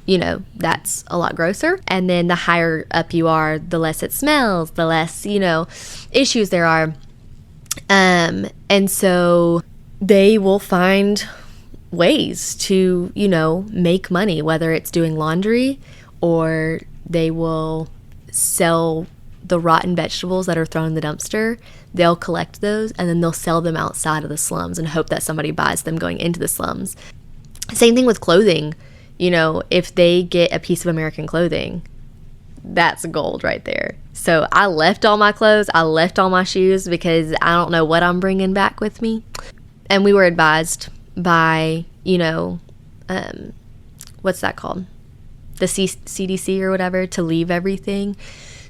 you know, that's a lot grosser. And then the higher up you are, the less it smells, the less, you know, issues there are. And so they will find ways to, you know, make money, whether it's doing laundry or they will sell the rotten vegetables that are thrown in the dumpster. They'll collect those and then they'll sell them outside of the slums and hope that somebody buys them going into the slums. Same thing with clothing. You know, if they get a piece of American clothing, that's gold right there. So I left all my clothes, I left all my shoes because I don't know what I'm bringing back with me. And we were advised by, you know, what's that called? The CDC or whatever, to leave everything.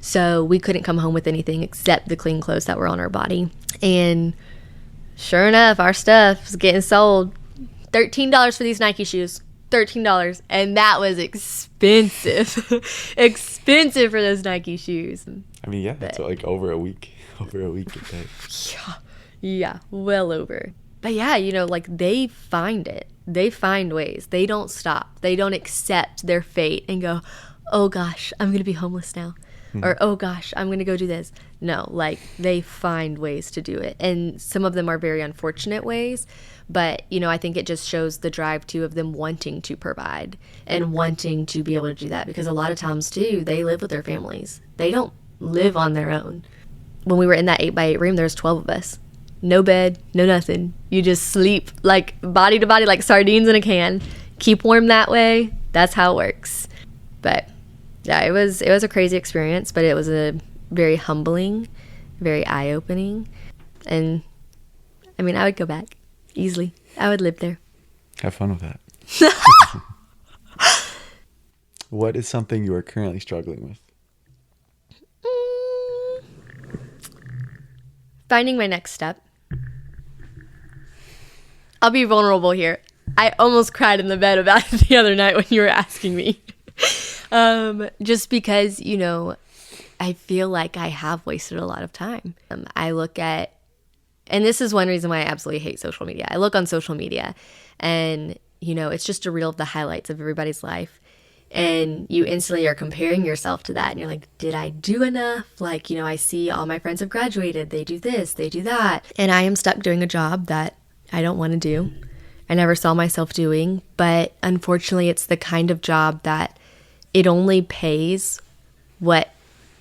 So we couldn't come home with anything except the clean clothes that were on our body. And sure enough, our stuff was getting sold. $13 for these Nike shoes. $13. And that was expensive. Expensive for those Nike shoes. I mean, yeah, that's like over a week. Over a week at that. Yeah, well over. But yeah, you know, like they find it. They find ways. They don't stop. They don't accept their fate and go, oh gosh, I'm going to be homeless now. Or, oh gosh, I'm going to go do this. No, like they find ways to do it. And some of them are very unfortunate ways. But, you know, I think it just shows the drive too of them wanting to provide and wanting to be able to do that. Because a lot of times too, they live with their families. They don't live on their own. When we were in that 8x8 room, there was 12 of us. No bed, no nothing. You just sleep like body to body, like sardines in a can. Keep warm that way. That's how it works. But yeah, it was a crazy experience, but it was a very humbling, very eye-opening. And I mean, I would go back easily. I would live there. Have fun with that. What is something you are currently struggling with? Finding my next step. I'll be vulnerable here. I almost cried in the bed about it the other night when you were asking me. Just because, you know, I feel like I have wasted a lot of time. I look at, and this is one reason why I absolutely hate social media. I look on social media and, you know, it's just a reel of the highlights of everybody's life. And you instantly are comparing yourself to that. And you're like, did I do enough? Like, you know, I see all my friends have graduated. They do this, they do that. And I am stuck doing a job that I don't want to do. I never saw myself doing. But unfortunately, it's the kind of job that it only pays what,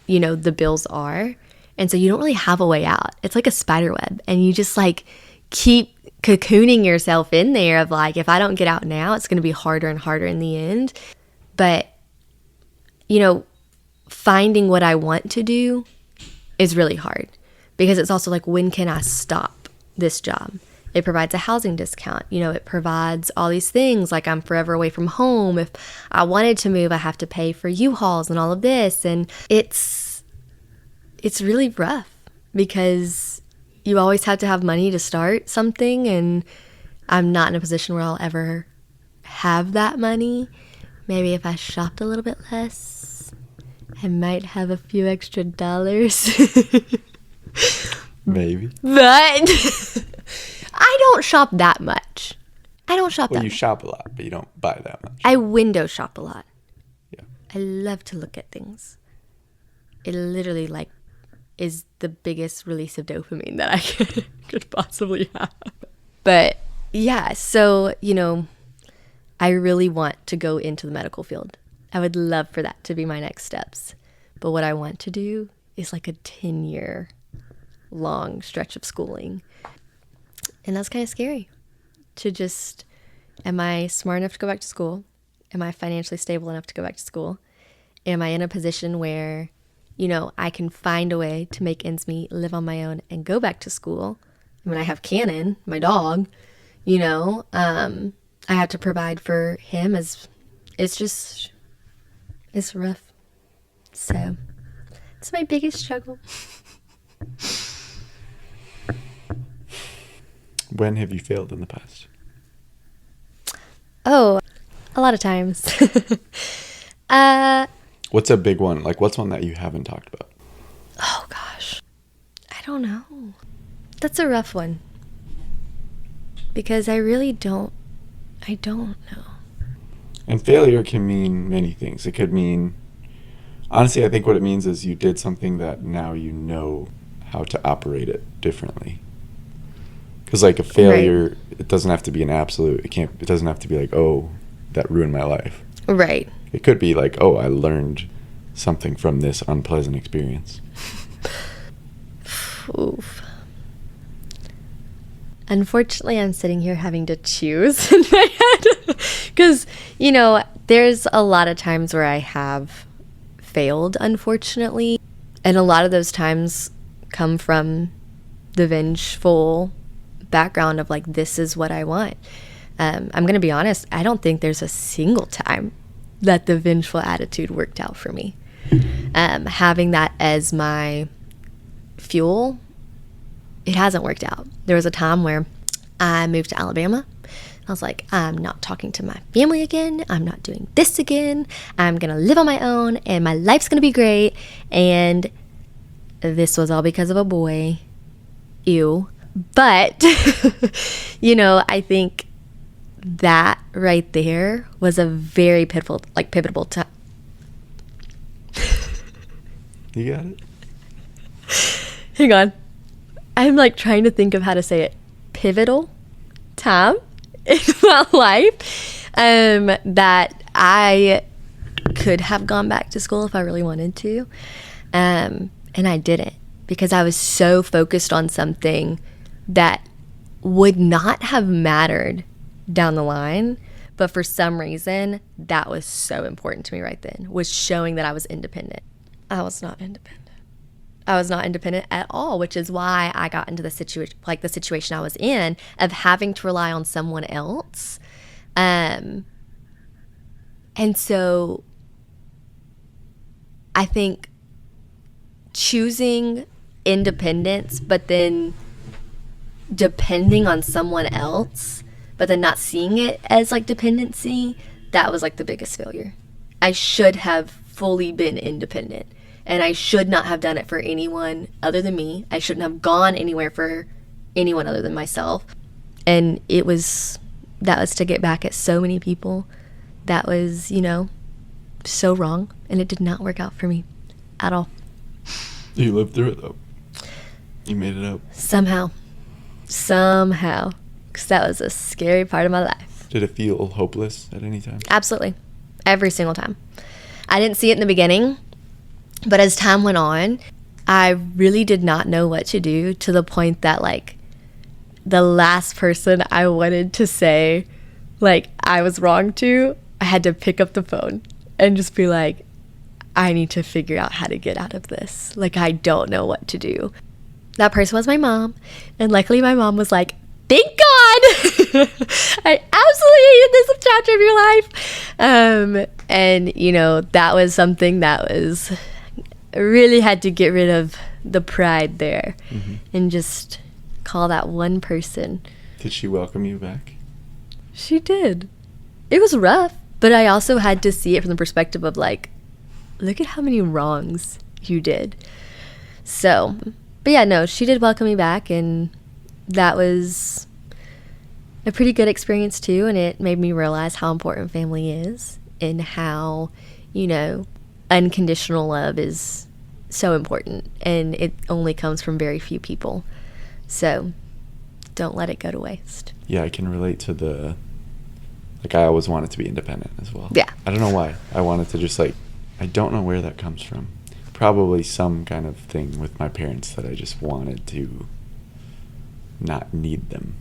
you know, the bills are. And so you don't really have a way out. It's like a spider web. And you just like keep cocooning yourself in there of like, if I don't get out now, it's going to be harder and harder in the end. But, you know, finding what I want to do is really hard because it's also like, when can I stop this job? It provides a housing discount. You know, it provides all these things like I'm forever away from home. If I wanted to move, I have to pay for U-Hauls and all of this. And it's really rough because you always have to have money to start something. And I'm not in a position where I'll ever have that money. Maybe if I shopped a little bit less, I might have a few extra dollars. Maybe. But I don't shop that much. Well, you shop a lot, but you don't buy that much. I window shop a lot. Yeah. I love to look at things. It literally like is the biggest release of dopamine that I could possibly have. But yeah, so, you know, I really want to go into the medical field. I would love for that to be my next steps. But what I want to do is like a 10-year long stretch of schooling. And that's kind of scary to just, am I smart enough to go back to school? Am I financially stable enough to go back to school? Am I in a position where, you know, I can find a way to make ends meet, live on my own, and go back to school? I mean, I have Cannon, my dog, you know, I have to provide for him. It's rough. So it's my biggest struggle. When have you failed in the past? Oh, a lot of times. What's a big one? Like, what's one that you haven't talked about? Oh gosh, I don't know. That's a rough one because I don't know. And failure can mean many things. It could mean, honestly, I think what it means is you did something that now you know how to operate it differently. Because like a failure, right. It doesn't have to be an absolute. It doesn't have to be like, oh, that ruined my life. Right. It could be like, oh, I learned something from this unpleasant experience. Oof. Unfortunately, I'm sitting here having to choose in my head because, you know, there's a lot of times where I have failed, unfortunately. And a lot of those times come from the vengeful background of like, this is what I want. I'm going to be honest. I don't think there's a single time that the vengeful attitude worked out for me. having that as my fuel, it hasn't worked out. There was a time where I moved to Alabama. I was like, I'm not talking to my family again. I'm not doing this again. I'm going to live on my own and my life's going to be great. And this was all because of a boy. Ew. But, you know, I think that right there was a very pivotal time. You got it? Hang on. I'm like trying to think of how to say it. Pivotal time in my life that I could have gone back to school if I really wanted to. And I didn't, because I was so focused on something that would not have mattered down the line. But for some reason, that was so important to me right then, was showing that I was independent. I was not independent. I was not independent at all, which is why I got into the situation I was in of having to rely on someone else. And so I think choosing independence, but then depending on someone else, but then not seeing it as like dependency, that was like the biggest failure. I should have fully been independent. And I should not have done it for anyone other than me. I shouldn't have gone anywhere for anyone other than myself. And that was to get back at so many people. That was, you know, so wrong. And it did not work out for me at all. You lived through it, though. You made it out. Somehow. Because that was a scary part of my life. Did it feel hopeless at any time? Absolutely. Every single time. I didn't see it in the beginning. But as time went on, I really did not know what to do, to the point that, like, the last person I wanted to say, like, I was wrong to, I had to pick up the phone and just be like, I need to figure out how to get out of this. Like, I don't know what to do. That person was my mom. And luckily my mom was like, thank God! I absolutely hated this chapter of your life. And, you know, that was something that was... really had to get rid of the pride there and just call that one person. Did she welcome you back? She did. It was rough, but I also had to see it from the perspective of like, look at how many wrongs you did. So, but yeah, no, she did welcome me back, and that was a pretty good experience too, and it made me realize how important family is and how, you know, unconditional love is so important, and it only comes from very few people. So don't let it go to waste. Yeah, I can relate to the, like, I always wanted to be independent as well. Yeah. I don't know why. I wanted to just, like, I don't know where that comes from. Probably some kind of thing with my parents that I just wanted to not need them.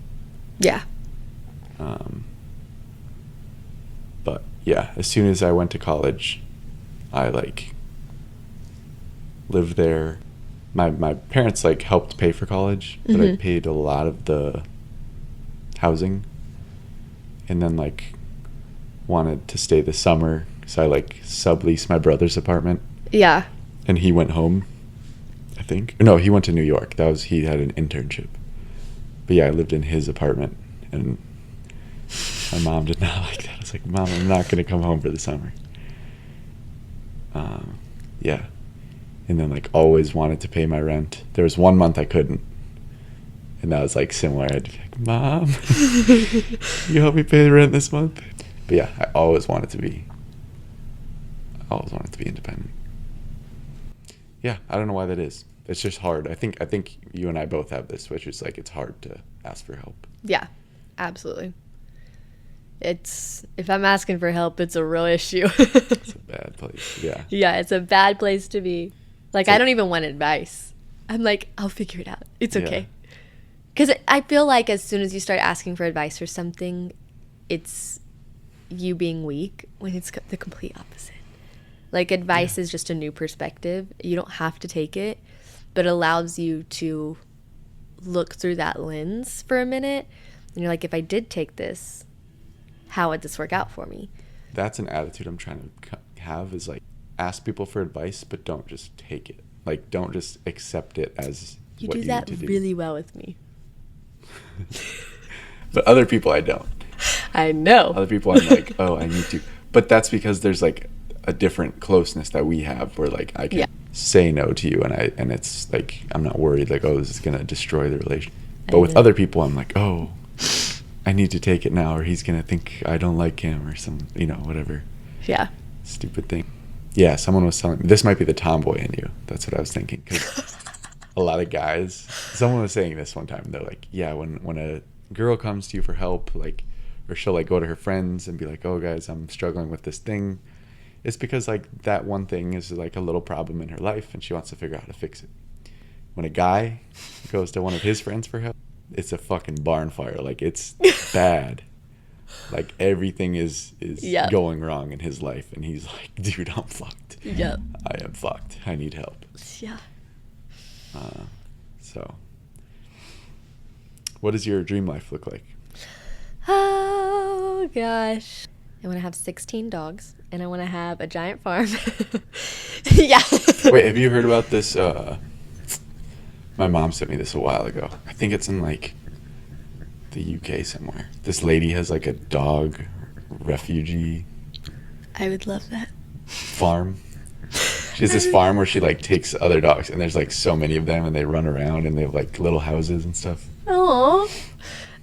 Yeah. But yeah, as soon as I went to college, I like lived there. My parents like helped pay for college, but I paid a lot of the housing, and then like wanted to stay the summer, so I like subleased my brother's apartment. Yeah. And he went home, I think. No, he went to New York. He had an internship. But yeah, I lived in his apartment, and my mom did not like that. I was like, Mom, I'm not going to come home for the summer. Yeah. And then like always wanted to pay my rent. There was 1 month I couldn't. And that was like similar. I'd be like, Mom, you help me pay the rent this month? But yeah, I always wanted to be independent. Yeah, I don't know why that is. It's just hard. I think you and I both have this, which is like it's hard to ask for help. Yeah, absolutely. If I'm asking for help, it's a real issue. It's a bad place. Yeah. Yeah, it's a bad place to be. Like, I don't even want advice. I'm like, I'll figure it out. It's okay. Because I feel like as soon as you start asking for advice or something, it's you being weak, when it's the complete opposite. Like, advice is just a new perspective. You don't have to take it, but it allows you to look through that lens for a minute. And you're like, if I did take this, how would this work out for me? That's an attitude I'm trying to have, is like, ask people for advice, but don't just take it. Like, don't just accept it as You what do you that need to do. really well with me. But other people, I don't. I know. Other people, I'm like, oh, I need to. But that's because there's like a different closeness that we have where like I can say no to you and it's like I'm not worried like, oh, this is going to destroy the relationship. But with other people, I'm like, oh, I need to take it now or he's going to think I don't like him or some, whatever. Yeah. Stupid thing. Yeah, someone was telling me, this might be the tomboy in you. That's what I was thinking. 'Cause a lot of guys, someone was saying this one time. They're like, yeah, when a girl comes to you for help, like, or she'll like go to her friends and be like, oh guys, I'm struggling with this thing. It's because like that one thing is like a little problem in her life and she wants to figure out how to fix it. When a guy goes to one of his friends for help, it's a fucking barn fire. Like it's bad. Like everything is going wrong in his life and he's like, dude, I'm fucked. Yep. I am fucked. I need help. Yeah. So what does your dream life look like? Oh, gosh. I want to have 16 dogs, and I want to have a giant farm. Yeah. Wait, have you heard about this? My mom sent me this a while ago. I think it's in, like, the UK somewhere. This lady has, like, a dog refugee I would love that. farm. She has this farm where she, like, takes other dogs, and there's, like, so many of them, and they run around, and they have, like, little houses and stuff. Oh.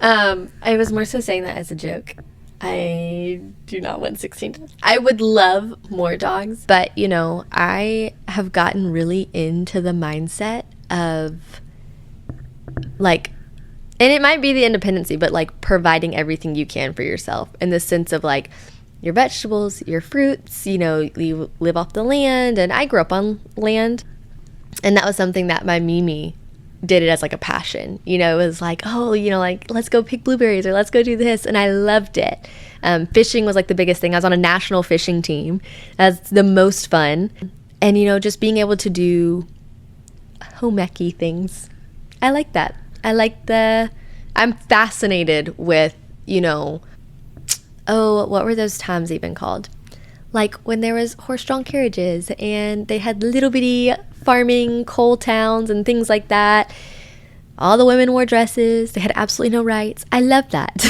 I was more so saying that as a joke. I do not want 16 dogs. I would love more dogs, But, I have gotten really into the mindset of, like, and it might be the independency, but, like, providing everything you can for yourself in the sense of, like, your vegetables, your fruits, you live off the land. And I grew up on land. And that was something that my Mimi did it as, like, a passion. It was like, oh, like, let's go pick blueberries or let's go do this. And I loved it. Fishing was, like, the biggest thing. I was on a national fishing team. That's the most fun. And, just being able to do home-ec-y things. I like that. I'm fascinated with, what were those times even called? Like when there was horse-drawn carriages and they had little bitty farming coal towns and things like that. All the women wore dresses. They had absolutely no rights. I love that.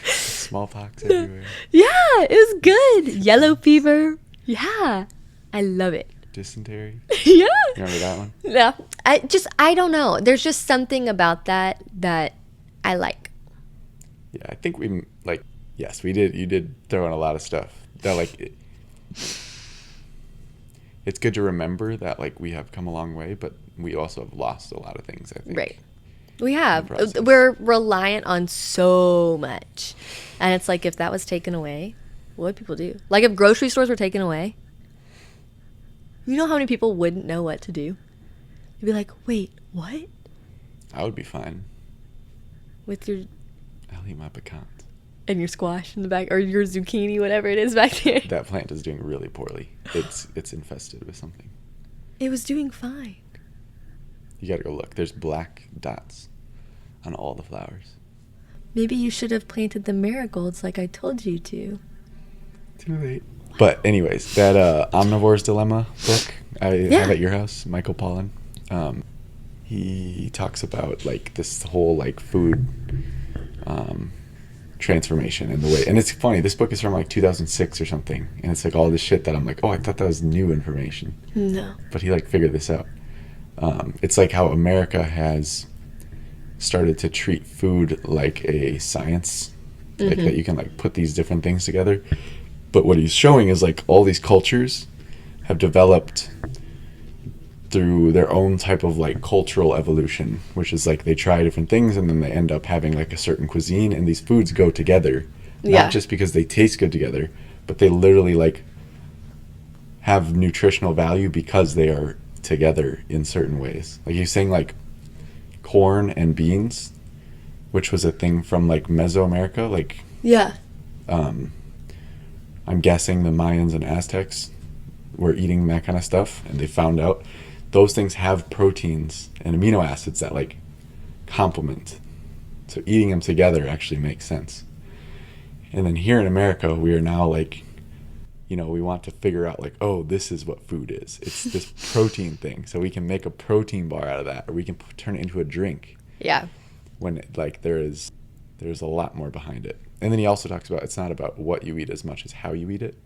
Smallpox everywhere. Yeah, it was good. Yellow fever. Yeah, I love it. Dysentery. Yeah. You remember that one? Yeah. I don't know. There's just something about that I like. Yeah, I think we, like, yes, we did. You did throw in a lot of stuff. That, like, it's good to remember that, like, we have come a long way, but we also have lost a lot of things, I think. Right. We have. We're reliant on so much. And it's like, if that was taken away, what would people do? Like, if grocery stores were taken away, you know how many people wouldn't know what to do? You'd be like, wait, what? I would be fine. With your... I'll eat my pecans. And your squash in the back, or your zucchini, whatever it is back there. That plant is doing really poorly. It's infested with something. It was doing fine. You gotta go look. There's black dots on all the flowers. Maybe you should have planted the marigolds like I told you to. Too late. But anyways, that Omnivore's Dilemma book I have at your house, Michael Pollan, he talks about, like, this whole, like, food transformation and the way, and it's funny, this book is from like 2006 or something, and it's like all this shit that I'm like, oh, I thought that was new information. No. But he, like, figured this out. It's like how America has started to treat food like a science, like that you can, like, put these different things together. But what he's showing is, like, all these cultures have developed through their own type of, like, cultural evolution, which is, like, they try different things and then they end up having, like, a certain cuisine, and these foods go together. Yeah. Not just because they taste good together, but they literally, like, have nutritional value because they are together in certain ways. Like, he's saying, like, corn and beans, which was a thing from, like, Mesoamerica, like... Yeah. I'm guessing the Mayans and Aztecs were eating that kind of stuff, and they found out those things have proteins and amino acids that, like, complement. So eating them together actually makes sense. And then here in America, we are now, like, you know, we want to figure out like, oh, this is what food is. It's this protein thing. So we can make a protein bar out of that, or we can turn it into a drink. Yeah. When like there's a lot more behind it. And then he also talks about it's not about what you eat as much as how you eat it.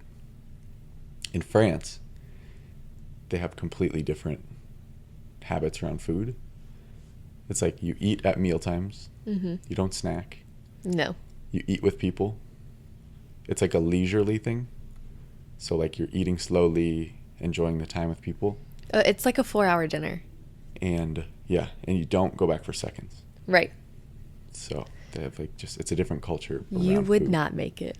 In France, they have completely different habits around food. It's like you eat at meal times. Mm-hmm. You don't snack. No. You eat with people. It's like a leisurely thing. So like you're eating slowly, enjoying the time with people. It's like a 4-hour dinner. And yeah, and you don't go back for seconds. Right. So they have like just, it's a different culture. You would food. not make it.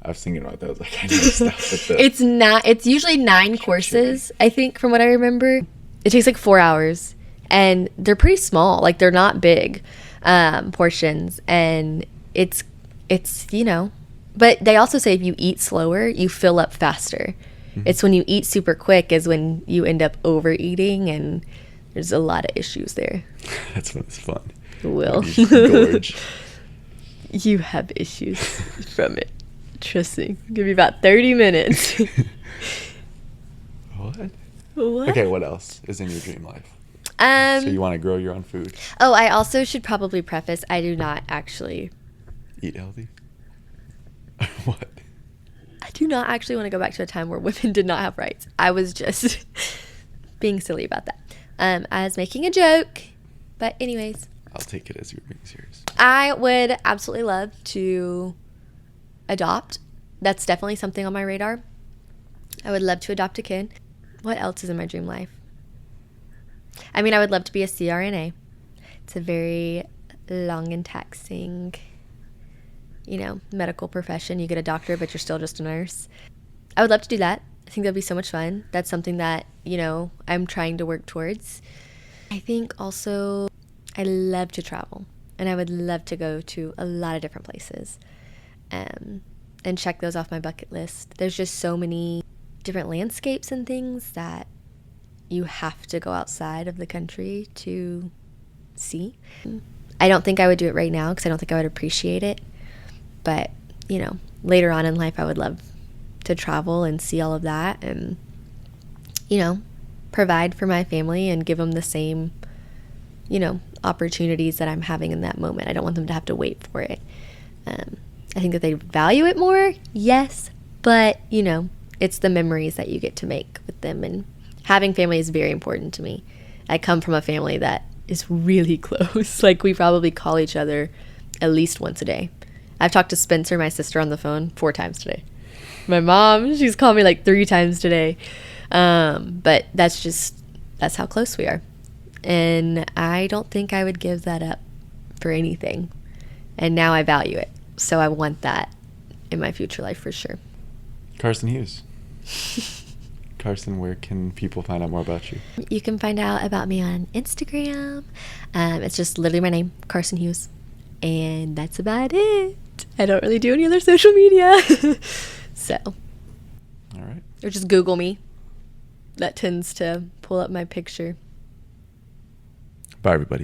I was thinking about that. I was like, I need to stop with It's usually 9 courses, I think, from what I remember. It takes like 4 hours, and they're pretty small. Like, they're not big portions, and it's, you know, but they also say if you eat slower, you fill up faster. Mm-hmm. It's when you eat super quick is when you end up overeating, and there's a lot of issues there. That's when it's fun. Will. Gorge. You have issues from it. Trust me. Give me about 30 minutes. What? What? Okay, what else is in your dream life? So you want to grow your own food? Oh, I also should probably preface, I do not actually... Eat healthy? What? I do not actually want to go back to a time where women did not have rights. I was just being silly about that. I was making a joke. But anyways. I'll take it as you're being serious. I would absolutely love to adopt. That's definitely something on my radar. I would love to adopt a kid. What else is in my dream life? I mean, I would love to be a CRNA. It's a very long and taxing, you know, medical profession. You get a doctor, but you're still just a nurse. I would love to do that. I think that'd be so much fun. That's something that, you know, I'm trying to work towards. I think also I love to travel, and I would love to go to a lot of different places and check those off my bucket list. There's just so many different landscapes and things that you have to go outside of the country to see. I don't think I would do it right now because I don't think I would appreciate it. But, you know, later on in life, I would love to travel and see all of that and, you know, provide for my family and give them the same, you know, opportunities that I'm having in that moment. I don't want them to have to wait for it. I think that they value it more, yes, but, you know, it's the memories that you get to make with them, and having family is very important to me. I come from a family that is really close. Like, we probably call each other at least once a day. I've talked to Spencer, my sister, on the phone 4 times today. My mom, she's called me like 3 times today. But that's how close we are. And I don't think I would give that up for anything. And now I value it. So I want that in my future life for sure. Carsyn Hughes. Carsyn, where can people find out more about you? You can find out about me on Instagram. It's just literally my name, Carsyn Hughes. And that's about it. I don't really do any other social media. So. All right. Or just Google me. That tends to pull up my picture. Bye, everybody.